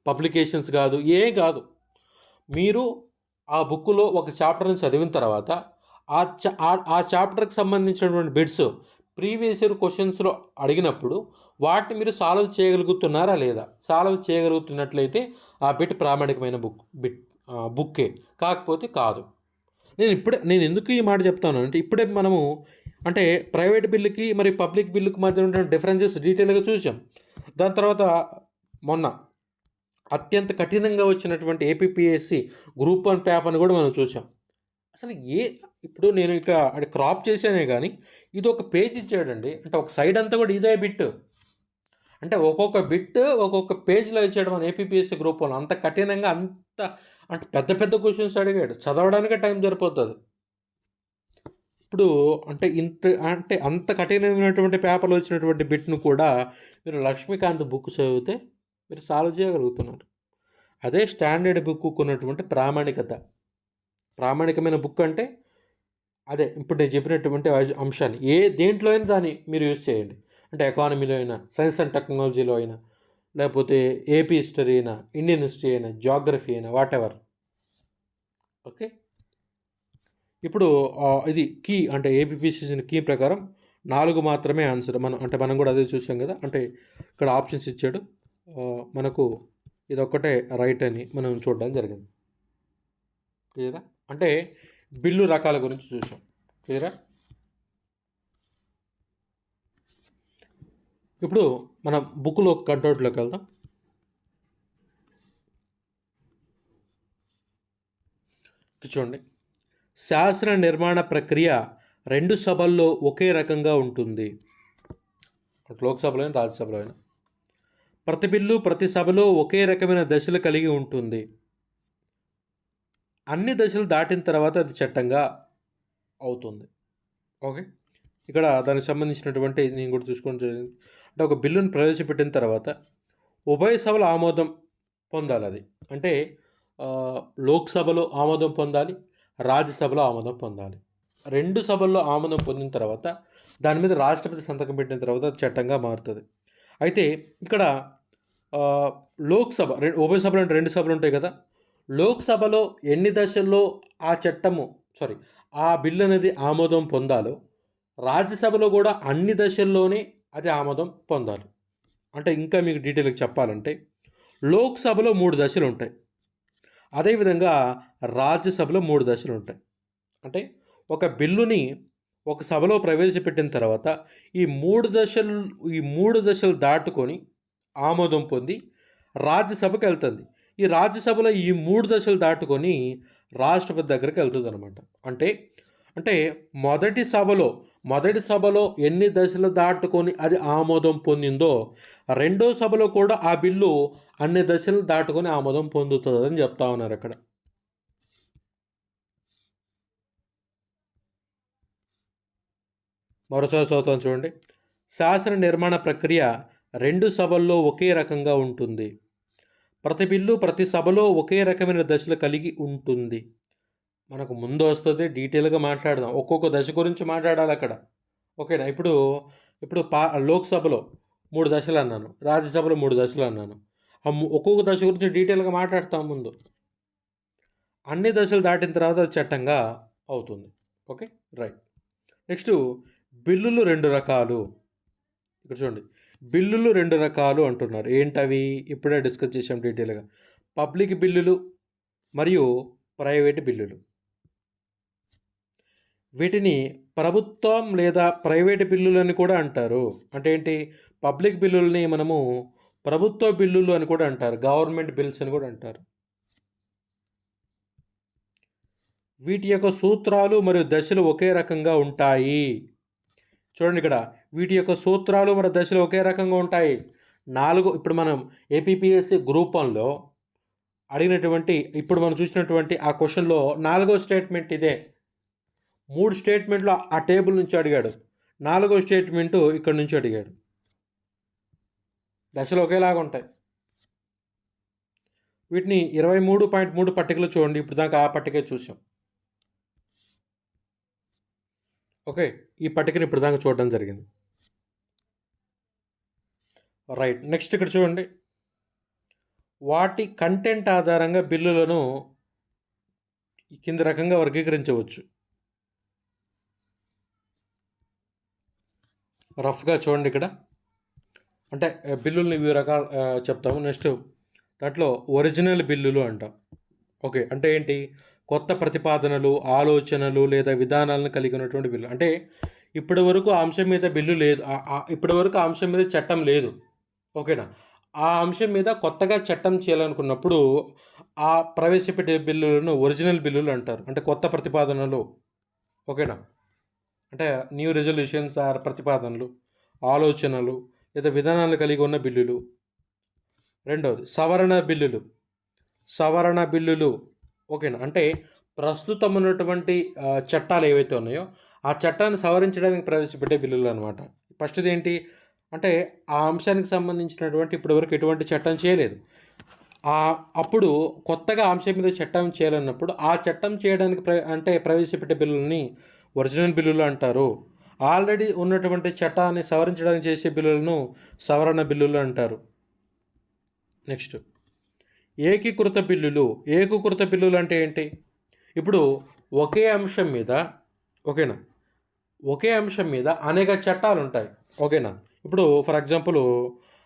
పబ్లికేషన్స్ కాదు, ఏం కాదు. మీరు ఆ బుక్లో ఒక చాప్టర్ని చదివిన తర్వాత ఆ చాప్టర్కి సంబంధించినటువంటి బిట్స్ ప్రీవియస్ ఇయర్ క్వశ్చన్స్లో అడిగినప్పుడు వాటిని మీరు సాల్వ్ చేయగలుగుతున్నారా లేదా? సాల్వ్ చేయగలుగుతున్నట్లయితే ఆ బిట్ ప్రామాణికమైన బుక్కే, కాకపోతే కాదు. నేను ఎందుకు ఈ మాట చెప్తాను అంటే ఇప్పుడే మనము అంటే ప్రైవేట్ బిల్లుకి మరి పబ్లిక్ బిల్లుకి మధ్య ఉన్న డిఫరెన్సెస్ డీటెయిల్గా చూసాం. దాని తర్వాత మొన్న అత్యంత కఠినంగా వచ్చినటువంటి ఏపీపీఎస్సి గ్రూప్ 1 పేపర్ని కూడా మనం చూసాం. అసలు ఇప్పుడు నేను ఇక అది క్రాప్ చేశానే కానీ ఇది ఒక పేజ్ ఇచ్చాడండి. అంటే ఒక సైడ్ అంతా కూడా ఇదే బిట్. అంటే ఒక్కొక్క బిట్ ఒక్కొక్క పేజ్లో ఇచ్చాడు మన ఏపీపీఎస్సి గ్రూప్ 1. అంత కఠినంగా అంటే పెద్ద పెద్ద క్వశ్చన్స్ అడిగాడు. చదవడానికే టైం సరిపోతుంది. ఇప్పుడు అంటే అంత కఠినమైనటువంటి పేపర్లో వచ్చినటువంటి బిట్ను కూడా మీరు లక్ష్మీకాంత్ బుక్ చదివితే మీరు సాల్వ్ చేయగలుగుతున్నారు. అదే స్టాండర్డ్ బుక్ ఉన్నటువంటి ప్రామాణికమైన బుక్ అంటే అదే ఇప్పుడు నేను చెప్పినటువంటి అంశాన్ని దేంట్లో అయినా దాన్ని మీరు యూజ్ చేయండి. అంటే ఎకానమీలో అయినా, సైన్స్ అండ్ టెక్నాలజీలో అయినా, లేకపోతే ఏపీ హిస్టరీ అయినా, ఇండియన్ హిస్టరీ అయినా, జాగ్రఫీ అయినా, వాటెవర్. ఓకే, ఇప్పుడు ఇది కీ అంటే ఏపీపీసీసీ కీ ప్రకారం 4 మాత్రమే ఆన్సర్. మనం కూడా అదే చూసాం కదా. అంటే ఇక్కడ ఆప్షన్స్ ఇచ్చాడు, మనకు ఇదొక్కటే రైట్ అని మనం చూడడం జరిగింది. క్లియరా? అంటే బిల్లు రకాల గురించి చూసాం. క్లియరా? ఇప్పుడు మనం బుక్లో కంటెంట్లోకి వెళ్దాం. చూడండి, శాసన నిర్మాణ ప్రక్రియ 2 సభల్లో ఒకే రకంగా ఉంటుంది. లోక్సభలో అయినా రాజ్యసభలో అయినా ప్రతి బిల్లు ప్రతి సభలో ఒకే రకమైన దశలు కలిగి ఉంటుంది. అన్ని దశలు దాటిన తర్వాత అది చట్టంగా అవుతుంది. ఓకే, ఇక్కడ దానికి సంబంధించినటువంటి నేను కూడా చూసుకోవడం జరిగింది. అంటే ఒక బిల్లును ప్రవేశపెట్టిన తర్వాత ఉభయ సభల ఆమోదం పొందాలి. అది అంటే లోక్సభలో ఆమోదం పొందాలి, రాజ్యసభలో ఆమోదం పొందాలి. 2 సభల్లో ఆమోదం పొందిన తర్వాత దాని మీద రాష్ట్రపతి సంతకం పెట్టిన తర్వాత అది చట్టంగా మారుతుంది. అయితే ఇక్కడ లోక్సభ ఉభయ సభలు అంటే 2 సభలు ఉంటాయి కదా. లోక్సభలో ఎన్ని దశల్లో ఆ బిల్లు అనేది ఆమోదం పొందాలో రాజ్యసభలో కూడా అన్ని దశల్లోనే అది ఆమోదం పొందాలి. అంటే ఇంకా మీకు డీటెయిల్గా చెప్పాలంటే లోక్సభలో 3 దశలు ఉంటాయి, అదేవిధంగా రాజ్యసభలో 3 దశలు ఉంటాయి. అంటే ఒక బిల్లుని ఒక సభలో ప్రవేశపెట్టిన తర్వాత ఈ మూడు దశలు దాటుకొని ఆమోదం పొంది రాజ్యసభకు వెళ్తుంది. ఈ రాజ్యసభలో ఈ 3 దశలు దాటుకొని రాష్ట్రపతి దగ్గరికి వెళ్తుంది అనమాట. అంటే మొదటి సభలో ఎన్ని దశలు దాటుకొని అది ఆమోదం పొందిందో రెండో సభలో కూడా ఆ బిల్లు అన్ని దశలు దాటుకొని ఆమోదం పొందుతుంది అని చెప్తా ఉన్నారు అక్కడ. మరోసారి చదువుతాను చూడండి. శాసన నిర్మాణ ప్రక్రియ 2 సభల్లో ఒకే రకంగా ఉంటుంది. ప్రతి బిల్లు ప్రతి సభలో ఒకే రకమైన దశలు కలిగి ఉంటుంది. మనకు ముందు వస్తుంది, డీటెయిల్గా మాట్లాడదాం. ఒక్కొక్క దశ గురించి మాట్లాడాలి అక్కడ. ఓకేనా? ఇప్పుడు లోక్సభలో 3 దశలు అన్నాను, రాజ్యసభలో 3 దశలు అన్నాను. ఒక్కొక్క దశ గురించి డీటెయిల్గా మాట్లాడతాం ముందు. అన్ని దశలు దాటిన తర్వాత అది చట్టంగా అవుతుంది. Okay, right. నెక్స్ట్, బిల్లులు 2 రకాలు. ఇక్కడ చూడండి, బిల్లులు 2 రకాలు అంటున్నారు. ఏంటవి? ఇప్పుడే డిస్కస్ చేసాం డీటెయిల్గా. పబ్లిక్ బిల్లులు మరియు ప్రైవేట్ బిల్లులు. వీటిని ప్రభుత్వం లేదా ప్రైవేట్ బిల్లులు అని కూడా అంటారు. అంటే ఏంటి? పబ్లిక్ బిల్లుల్ని మనము ప్రభుత్వ బిల్లులు అని కూడా అంటారు, గవర్నమెంట్ బిల్స్ అని కూడా అంటారు. వీటి యొక్క సూత్రాలు మరియు దశలు ఒకే రకంగా ఉంటాయి. చూడండి, ఇక్కడ వీటి యొక్క సూత్రాలు మరియు దశలు ఒకే రకంగా ఉంటాయి. 4 ఇప్పుడు మనం ఏపీపీఎస్సీ గ్రూప్ 1లో అడిగినటువంటి, ఇప్పుడు మనం చూసినటువంటి ఆ క్వశ్చన్లో 4వ స్టేట్మెంట్ ఇదే. 3 స్టేట్మెంట్లు ఆ టేబుల్ నుంచి అడిగాడు, 4వ స్టేట్మెంటు ఇక్కడ నుంచి అడిగాడు. దశలు ఒకేలాగా ఉంటాయి. వీటిని 23.3 పట్టికలు చూడండి. ఇప్పుడు దాకా ఆ పట్టికే చూసాం. ఓకే, ఈ పట్టికని ఇప్పుడు దాకా చూడడం జరిగింది. రైట్. నెక్స్ట్ ఇక్కడ చూడండి, వాటి కంటెంట్ ఆధారంగా బిల్లులను కింది రకంగా వర్గీకరించవచ్చు. రఫ్గా చూడండి ఇక్కడ. అంటే బిల్లుల్ని వివిధ రకాలు చెప్తాము. నెక్స్ట్ దాంట్లో ఒరిజినల్ బిల్లులు అంటాం. ఓకే, అంటే ఏంటి? కొత్త ప్రతిపాదనలు, ఆలోచనలు లేదా విధానాలను కలిగి ఉన్నటువంటి బిల్లు. అంటే ఇప్పటి వరకు ఆ అంశం మీద బిల్లు లేదు, ఇప్పటి వరకు ఆ అంశం మీద చట్టం లేదు. ఓకేనా? ఆ అంశం మీద కొత్తగా చట్టం చేయాలనుకున్నప్పుడు ఆ ప్రవేశపెట్టే బిల్లులను ఒరిజినల్ బిల్లులు అంటారు. అంటే కొత్త ప్రతిపాదనలు. ఓకేనా? అంటే న్యూ రెజల్యూషన్స్ ఆర్ ప్రతిపాదనలు, ఆలోచనలు లేదా విధానాలు కలిగి ఉన్న బిల్లులు. రెండవది సవరణ బిల్లులు. ఓకేనా? అంటే ప్రస్తుతం ఉన్నటువంటి చట్టాలు ఏవైతే ఉన్నాయో ఆ చట్టాన్ని సవరించడానికి ప్రవేశపెట్టే బిల్లులు అనమాట. ఫస్ట్ది ఏంటి అంటే ఆ అంశానికి సంబంధించినటువంటి ఇప్పటివరకు ఎటువంటి చట్టం చేయలేదు. అప్పుడు కొత్తగా అంశం మీద చట్టం చేయాలన్నప్పుడు ఆ చట్టం చేయడానికి ప్రవేశపెట్టే బిల్లుల్ని ఒరిజినల్ బిల్లులు అంటారు. ఆల్రెడీ ఉన్నటువంటి చట్టాన్ని సవరించడానికి చేసే బిల్లులను సవరణ బిల్లులు అంటారు. నెక్స్ట్ ఏకీకృత బిల్లులు అంటే ఏంటి? ఇప్పుడు ఒకే అంశం మీద ఓకేనా ఒకే అంశం మీద అనేక చట్టాలు ఉంటాయి. ఓకేనా? ఇప్పుడు ఫర్ ఎగ్జాంపుల్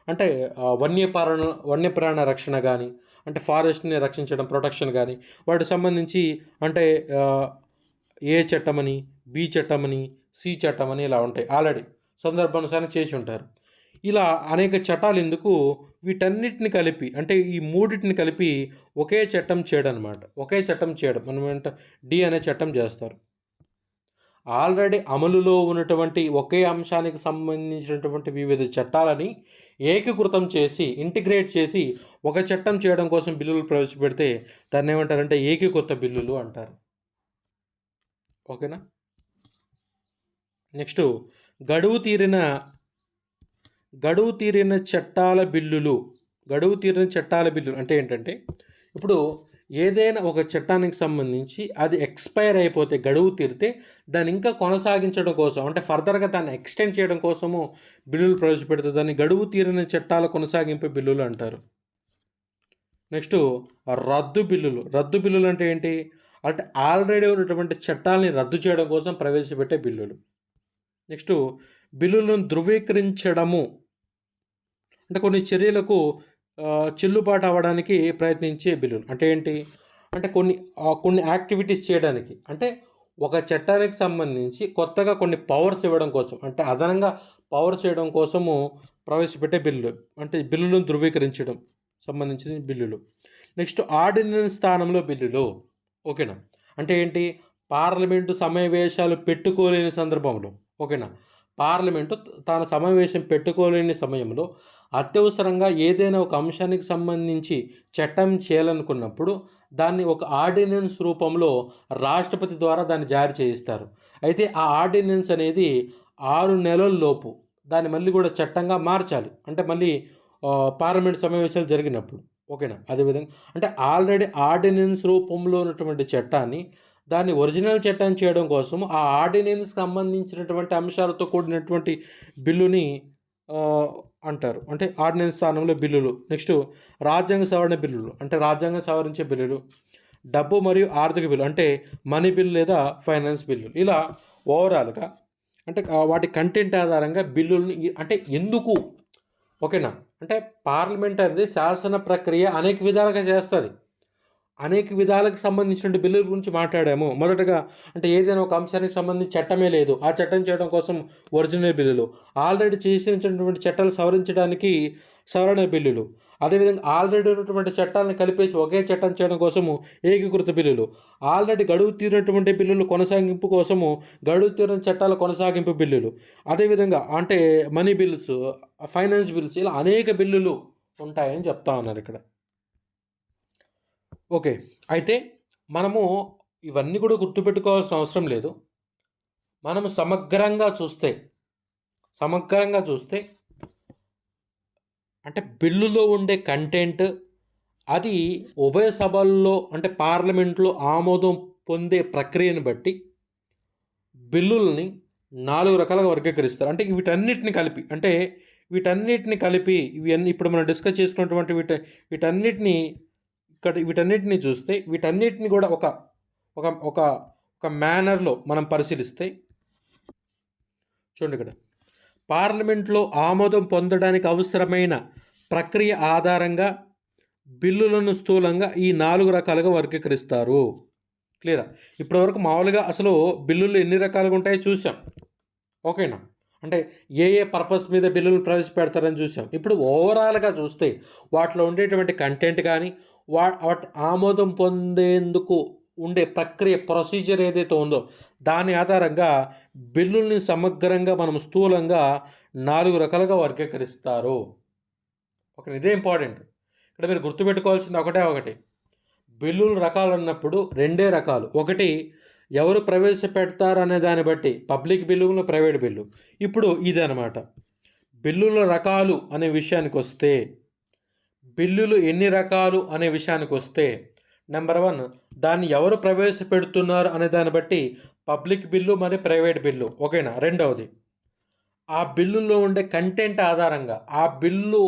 అంటే వన్యప్రాణ రక్షణ కానీ, అంటే ఫారెస్ట్ని రక్షించడం ప్రొటెక్షన్ కానీ, వాటికి సంబంధించి అంటే ఏ చట్టమని, బి చట్టమని, సి చట్టమని ఇలా ఉంటాయి. ఆల్రెడీ సందర్భానుసారం చేసి ఉంటారు. ఇలా అనేక చట్టాలు ఎందుకు వీటన్నిటిని కలిపి అంటే ఈ మూడింటిని కలిపి ఒకే చట్టం చేయడం అనమాట. ఒకే చట్టం చేయడం మనం డి అనే చట్టం చేస్తారు. ఆల్రెడీ అమలులో ఉన్నటువంటి ఒకే అంశానికి సంబంధించినటువంటి వివిధ చట్టాలని ఏకీకృతం చేసి ఇంటిగ్రేట్ చేసి ఒక చట్టం చేయడం కోసం బిల్లులు ప్రవేశపెడితే దాన్ని ఏమంటారంటే ఏకీకృత బిల్లులు అంటారు. ఓకేనా? నెక్స్ట్ గడువు తీరిన చట్టాల బిల్లులు అంటే ఏంటంటే ఇప్పుడు ఏదైనా ఒక చట్టానికి సంబంధించి అది ఎక్స్పైర్ అయిపోతే గడువు తీరితే దాన్ని ఇంకా కొనసాగించడం కోసం అంటే ఫర్దర్గా దాన్ని ఎక్స్టెండ్ చేయడం కోసము బిల్లులు ప్రవేశపెడుతుంది. దాన్ని గడువు తీరిన చట్టాల కొనసాగింపు బిల్లులు అంటారు. నెక్స్ట్ రద్దు బిల్లులు అంటే ఏంటి అంటే ఆల్రెడీ ఉన్నటువంటి చట్టాలని రద్దు చేయడం కోసం ప్రవేశపెట్టే బిల్లులు. నెక్స్ట్ బిల్లులను ధృవీకరించడము అంటే కొన్ని చర్యలకు చెల్లుబాటు అవ్వడానికి ప్రయత్నించే బిల్లులు. అంటే ఏంటి అంటే కొన్ని యాక్టివిటీస్ చేయడానికి అంటే ఒక చట్టానికి సంబంధించి కొత్తగా కొన్ని పవర్స్ ఇవ్వడం కోసం అంటే అదనంగా పవర్స్ ఇవ్వడం కోసము ప్రవేశపెట్టే బిల్లులు అంటే బిల్లులను ధృవీకరించడం సంబంధించిన బిల్లులు. నెక్స్ట్ ఆర్డినెన్స్ స్థానంలో బిల్లులు. ఓకేనా? అంటే ఏంటి పార్లమెంటు సమావేశాలు పెట్టుకోలేని సందర్భంలో ఓకేనా పార్లమెంటు తాను సమావేశం పెట్టుకోలేని సమయంలో అత్యవసరంగా ఏదైనా ఒక అంశానికి సంబంధించి చట్టం చేయాలనుకున్నప్పుడు దాన్ని ఒక ఆర్డినెన్స్ రూపంలో రాష్ట్రపతి ద్వారా దాన్ని జారీ చేయిస్తారు. అయితే ఆ ఆర్డినెన్స్ అనేది 6 నెలల్లోపు దాన్ని మళ్ళీ కూడా చట్టంగా మార్చాలి. అంటే మళ్ళీ పార్లమెంట్ సమావేశాలు జరిగినప్పుడు. ఓకేనా? అదేవిధంగా అంటే ఆల్రెడీ ఆర్డినెన్స్ రూపంలో ఉన్నటువంటి చట్టాన్ని దాన్ని ఒరిజినల్ చట్టం చేయడం కోసం ఆ ఆర్డినెన్స్ సంబంధించినటువంటి అంశాలతో కూడినటువంటి బిల్లుని అంటారు. అంటే ఆర్డినెన్స్ స్థానంలో బిల్లులు. నెక్స్ట్ రాజ్యాంగ సవరణ బిల్లులు అంటే రాజ్యాంగం సవరించే బిల్లులు. డబ్బు మరియు ఆర్థిక బిల్లు అంటే మనీ బిల్ లేదా ఫైనాన్స్ బిల్లులు. ఇలా ఓవరాల్గా అంటే వాటి కంటెంట్ ఆధారంగా బిల్లుల్ని అంటే ఎందుకు ఓకేనా అంటే పార్లమెంట్ అనేది శాసన ప్రక్రియ అనేక విధాలుగా చేస్తుంది. అనేక విధాలకు సంబంధించిన బిల్లుల గురించి మాట్లాడాము. మొదటగా అంటే ఏదైనా ఒక అంశానికి సంబంధించి చట్టమే లేదు, ఆ చట్టం చేయడం కోసం ఒరిజినల్ బిల్లులు. ఆల్రెడీ చేసినటువంటి చట్టాలు సవరించడానికి సవరణ బిల్లులు. అదేవిధంగా ఆల్రెడీ ఉన్నటువంటి చట్టాలను కలిపేసి ఒకే చట్టం చేయడం కోసము ఏకీకృత బిల్లులు. ఆల్రెడీ గడువు తీరినటువంటి బిల్లులు కొనసాగింపు కోసము గడువు తీరిన చట్టాల కొనసాగింపు బిల్లులు. అదేవిధంగా అంటే మనీ బిల్స్, ఫైనాన్స్ బిల్స్ ఇలా అనేక బిల్లులు ఉంటాయని చెప్తా ఉన్నారు ఇక్కడ. ఓకే, అయితే మనము ఇవన్నీ కూడా గుర్తుపెట్టుకోవాల్సిన అవసరం లేదు. మనము సమగ్రంగా చూస్తే అంటే బిల్లులో ఉండే కంటెంట్ అది ఉభయ సభల్లో అంటే పార్లమెంట్లో ఆమోదం పొందే ప్రక్రియను బట్టి బిల్లుల్ని 4 రకాలుగా వర్గీకరిస్తారు. అంటే వీటన్నిటిని కలిపి ఇవన్నీ ఇప్పుడు మనం డిస్కస్ చేసుకున్నటువంటి వీటన్నిటిని చూస్తే వీటన్నిటిని కూడా ఒక ఒక ఒక ఒక మేనర్లో మనం పరిశీలిస్తే చూడండి, ఇక్కడ పార్లమెంట్లో ఆమోదం పొందడానికి అవసరమైన ప్రక్రియ ఆధారంగా బిల్లులను స్థూలంగా ఈ 4 రకాలుగా వర్గీకరిస్తారు. క్లియరా? ఇప్పటివరకు మామూలుగా అసలు బిల్లులు ఎన్ని రకాలుగా ఉంటాయో చూసాం. ఓకేనా? అంటే ఏ ఏ పర్పస్ మీద బిల్లులు ప్రవేశపెడతారని చూసాం. ఇప్పుడు ఓవరాల్గా చూస్తే వాటిలో ఉండేటువంటి కంటెంట్ కానీ వాటి ఆమోదం పొందేందుకు ఉండే ప్రక్రియ ప్రొసీజర్ ఏదైతే ఉందో దాని ఆధారంగా బిల్లుల్ని సమగ్రంగా మనం స్థూలంగా 4 రకాలుగా వర్గీకరిస్తారు. ఇదే ఇంపార్టెంట్. ఇక్కడ మీరు గుర్తుపెట్టుకోవాల్సింది ఒకటి. బిల్లుల రకాలు అన్నప్పుడు 2 రకాలు. ఒకటి ఎవరు ప్రవేశపెడతారు అనే దాన్ని బట్టి పబ్లిక్ బిల్లు, ప్రైవేట్ బిల్లు. ఇప్పుడు ఇది అనమాట. బిల్లుల రకాలు అనే విషయానికి వస్తే, బిల్లులు ఎన్ని రకాలు అనే విషయానికి వస్తే, నెంబర్ 1 దాన్ని ఎవరు ప్రవేశపెడుతున్నారు అనే దాన్ని బట్టి పబ్లిక్ బిల్లు మరియు ప్రైవేట్ బిల్లు. ఓకేనా. రెండవది ఆ బిల్లుల్లో ఉండే కంటెంట్ ఆధారంగా, ఆ బిల్లు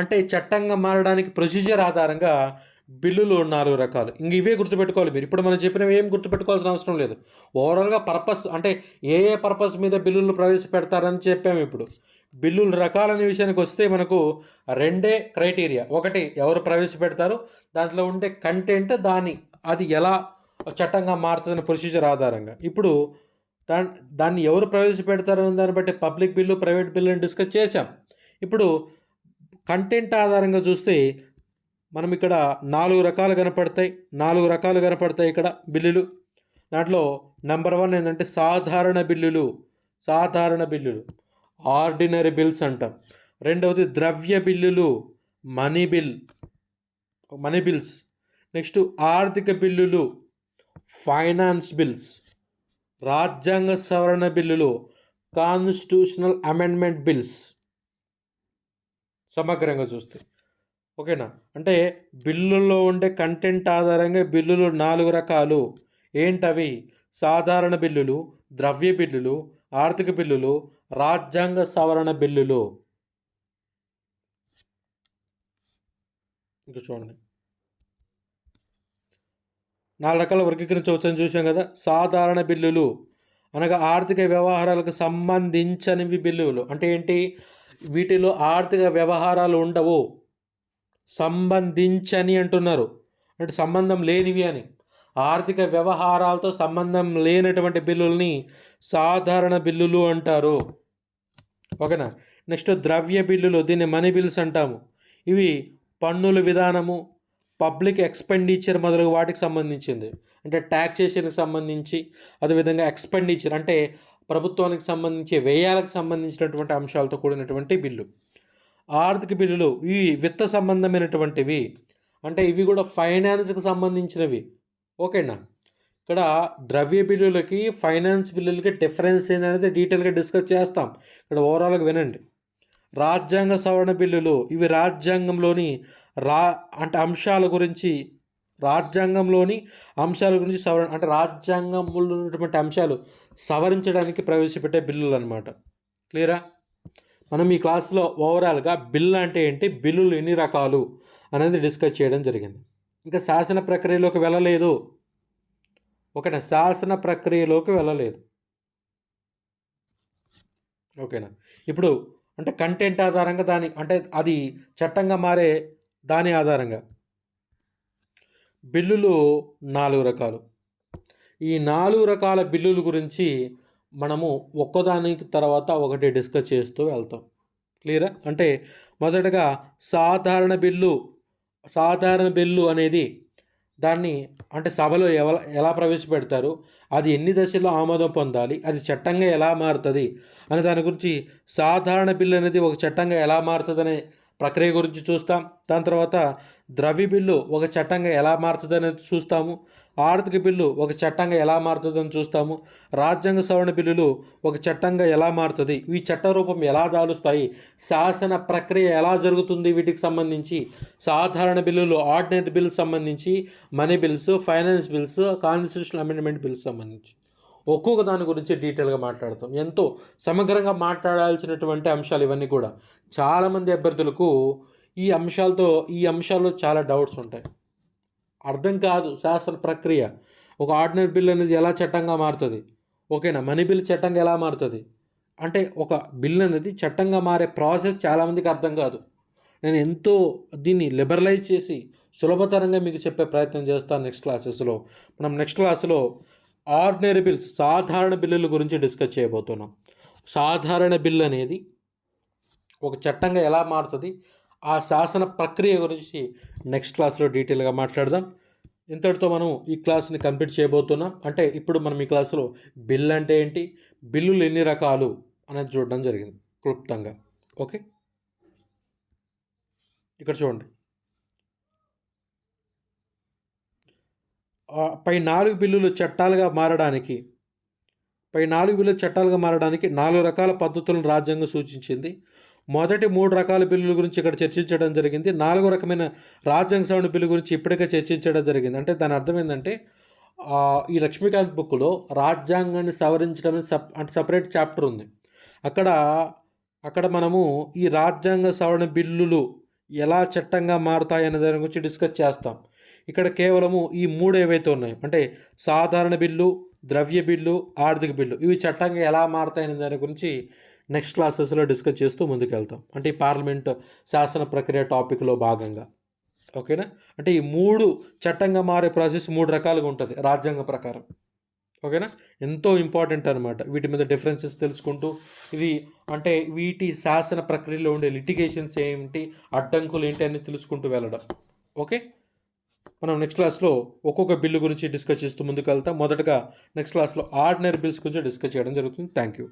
అంటే చట్టంగా మారడానికి ప్రొసీజర్ ఆధారంగా బిల్లులు 4 రకాలు. ఇంక ఇవే గుర్తుపెట్టుకోవాలి మీరు. ఇప్పుడు మనం చెప్పినవి ఏం గుర్తుపెట్టుకోవాల్సిన అవసరం లేదు. ఓవరాల్గా పర్పస్ అంటే ఏ ఏ పర్పస్ మీద బిల్లులు ప్రవేశపెడతారని చెప్పాము. ఇప్పుడు బిల్లుల రకాలనే విషయానికి వస్తే మనకు 2 క్రైటీరియా. ఒకటి ఎవరు ప్రవేశపెడతారు, దాంట్లో ఉండే కంటెంట్, అది ఎలా చట్టంగా మారుతుందనే ప్రొసీజర్ ఆధారంగా. ఇప్పుడు దాన్ని ఎవరు ప్రవేశపెడతారనే దాన్ని బట్టి పబ్లిక్ బిల్లు, ప్రైవేట్ బిల్లు అని డిస్కస్ చేశాం. ఇప్పుడు కంటెంట్ ఆధారంగా చూస్తే మనం ఇక్కడ 4 రకాలు కనపడతాయి ఇక్కడ బిల్లులు. దాంట్లో నెంబర్ 1 ఏంటంటే సాధారణ బిల్లులు, ఆర్డినరీ బిల్స్ అంటాం. రెండవది ద్రవ్య బిల్లులు, మనీ బిల్స్. నెక్స్ట్ ఆర్థిక బిల్లులు, ఫైనాన్స్ బిల్స్. రాజ్యాంగ సవరణ బిల్లులు, కాన్స్టిట్యూషనల్ అమెండ్మెంట్ బిల్స్. సమగ్రంగా చూస్తే ఓకేనా. అంటే బిల్లుల్లో ఉండే కంటెంట్ ఆధారంగా బిల్లులు 4 రకాలు. ఏంటవి? సాధారణ బిల్లులు, ద్రవ్య బిల్లులు, ఆర్థిక బిల్లులు, రాజ్యాంగ సవరణ బిల్లులు. ఇంకా చూడండి, 4 రకాల వర్గీకరించవచ్చని చూసాం కదా. సాధారణ బిల్లులు అనగా ఆర్థిక వ్యవహారాలకు సంబంధించనివి బిల్లులు. అంటే ఏంటి? వీటిలో ఆర్థిక వ్యవహారాలు ఉండవు. సంబంధించని అంటున్నారు, అంటే సంబంధం లేనివి అని. ఆర్థిక వ్యవహారాలతో సంబంధం లేనటువంటి బిల్లుల్ని సాధారణ బిల్లులు అంటారు. ఓకేనా. నెక్స్ట్ ద్రవ్య బిల్లులు, దీన్ని మనీ బిల్స్ అంటాము. ఇవి పన్నుల విధానము, పబ్లిక్ ఎక్స్పెండిచర్ మొదలగు వాటికి సంబంధించింది. అంటే ట్యాక్సేషన్కి సంబంధించి, అదేవిధంగా ఎక్స్పెండిచర్ అంటే ప్రభుత్వానికి సంబంధించి వ్యయాలకు సంబంధించినటువంటి అంశాలతో కూడినటువంటి బిల్లు. ఆర్థిక బిల్లులు ఇవి విత్త సంబంధమైనటువంటివి, అంటే ఇవి కూడా ఫైనాన్స్కి సంబంధించినవి. ఓకేనా. ఇక్కడ ద్రవ్య బిల్లులకి ఫైనాన్స్ బిల్లులకి డిఫరెన్స్ ఏంటనేది డీటెయిల్గా డిస్కస్ చేస్తాం. ఇక్కడ ఓవరాల్గా వినండి. రాజ్యాంగ సవరణ బిల్లులు, ఇవి రాజ్యాంగంలోని రాజ్యాంగంలోని అంశాల గురించి సవరణ, అంటే రాజ్యాంగంలో ఉన్నటువంటి అంశాలు సవరించడానికి ప్రవేశపెట్టే బిల్లులు అనమాట. క్లియరా. మనం ఈ క్లాస్లో ఓవరాల్గా బిల్లు అంటే ఏంటి, బిల్లులు ఎన్ని రకాలు అనేది డిస్కస్ చేయడం జరిగింది. ఇంకా శాసన ప్రక్రియలోకి వెళ్ళలేదు. ఓకేనా. శాసన ప్రక్రియలోకి వెళ్ళలేదు. ఓకేనా. ఇప్పుడు అంటే కంటెంట్ ఆధారంగా అంటే అది చట్టంగా మారే దాని ఆధారంగా బిల్లులు 4 రకాలు. ఈ 4 రకాల బిల్లుల గురించి మనము ఒక్కదానికి తర్వాత ఒకటి డిస్కస్ చేస్తూ వెళ్తాం. క్లియరా. అంటే మొదటగా సాధారణ బిల్లు అనేది దాన్ని అంటే సభలో ఎలా ప్రవేశపెడతారు, అది ఎన్ని దశల్లో ఆమోదం పొందాలి, అది చట్టంగా ఎలా మారుతుంది అనే దాని గురించి, సాధారణ బిల్లు అనేది ఒక చట్టంగా ఎలా మారుతుంది అనే ప్రక్రియ గురించి చూస్తాం. దాని తర్వాత ద్రవ్య బిల్లు ఒక చట్టంగా ఎలా మారుతుంది అనేది చూస్తాము. ఆర్థిక బిల్లు ఒక చట్టంగా ఎలా మారుతుందని చూస్తాము. రాజ్యాంగ సవరణ బిల్లులు ఒక చట్టంగా ఎలా మారుతుంది, ఈ చట్ట రూపం ఎలా దాలుస్తాయి, శాసన ప్రక్రియ ఎలా జరుగుతుంది వీటికి సంబంధించి, సాధారణ బిల్లులు ఆర్డినరీ బిల్లు సంబంధించి, money bills, finance bills, constitutional amendment bills సంబంధించి ఒక్కొక్క దాని గురించి డీటెయిల్గా మాట్లాడతాం. ఎంతో సమగ్రంగా మాట్లాడాల్సినటువంటి అంశాలు ఇవన్నీ కూడా. చాలామంది అభ్యర్థులకు ఈ అంశాల్లో చాలా డౌట్స్ ఉంటాయి. అర్థం కాదు శాసన ప్రక్రియ. ఒక ఆర్డినరీ బిల్ అనేది ఎలా చట్టంగా మారుతుంది, ఓకేనా. మనీ బిల్ చట్టంగా ఎలా మారుతుంది, అంటే ఒక బిల్ అనేది చట్టంగా మారే ప్రాసెస్ చాలామందికి అర్థం కాదు. నేను ఎంతో దీన్ని లిబరలైజ్ చేసి సులభతరంగా మీకు చెప్పే ప్రయత్నం చేస్తాను నెక్స్ట్ క్లాసెస్లో. మనం నెక్స్ట్ క్లాస్లో ఆర్డినరీ బిల్స్, సాధారణ బిల్లుల గురించి డిస్కస్ చేయబోతున్నాం. సాధారణ బిల్లు అనేది ఒక చట్టంగా ఎలా మారుతుంది, ఆ శాసన ప్రక్రియ గురించి నెక్స్ట్ క్లాస్లో డీటెయిల్గా మాట్లాడదాం. ఇంతటితో మనం ఈ క్లాస్ని కంప్లీట్ చేయబోతున్నాం. అంటే ఇప్పుడు మనం ఈ క్లాసులో బిల్ అంటే ఏంటి, బిల్లులు ఎన్ని రకాలు అనేది చూడడం జరిగింది క్లుప్తంగా. ఓకే, ఇక్కడ చూడండి, పై 4 బిల్లులు చట్టాలుగా మారడానికి 4 రకాల పద్ధతులను రాజ్యాంగం సూచించింది. మొదటి 3 రకాల బిల్లుల గురించి ఇక్కడ చర్చించడం జరిగింది. 4వ రకమైన రాజ్యాంగ సవరణ బిల్లు గురించి ఇప్పటికే చర్చించడం జరిగింది. అంటే దాని అర్థం ఏంటంటే ఈ లక్ష్మీకాంత్ బుక్లో రాజ్యాంగాన్ని సవరించడం అంటే సపరేట్ చాప్టర్ ఉంది. అక్కడ మనము ఈ రాజ్యాంగ సవరణ బిల్లులు ఎలా చట్టంగా మారుతాయనే దాని గురించి డిస్కస్ చేస్తాం. ఇక్కడ కేవలము ఈ 3 ఏవైతే ఉన్నాయో, అంటే సాధారణ బిల్లు, ద్రవ్య బిల్లు, ఆర్థిక బిల్లు, ఇవి చట్టంగా ఎలా మారుతాయనే దాని గురించి నెక్స్ట్ క్లాసెస్లో డిస్కస్ చేస్తూ ముందుకెళ్తాం. అంటే ఈ పార్లమెంట్ శాసన ప్రక్రియ టాపిక్లో భాగంగా. ఓకేనా, అంటే ఈ 3 చట్టంగా మారే ప్రాసెస్ 3 రకాలుగా ఉంటుంది రాజ్యాంగ ప్రకారం. ఓకేనా, ఎంతో ఇంపార్టెంట్ అనమాట. వీటి మీద డిఫరెన్సెస్ తెలుసుకుంటూ, ఇది అంటే వీటి శాసన ప్రక్రియలో ఉండే లిటిగేషన్స్ ఏంటి, అడ్డంకులు ఏంటి అని తెలుసుకుంటూ వెళ్ళడం. ఓకే, మనం నెక్స్ట్ క్లాస్లో ఒక్కొక్క బిల్లు గురించి డిస్కస్ చేస్తూ ముందుకు వెళ్తాం. మొదటగా నెక్స్ట్ క్లాస్లో ఆర్డినరీ బిల్స్ గురించి డిస్కస్ చేయడం జరుగుతుంది. Thank you.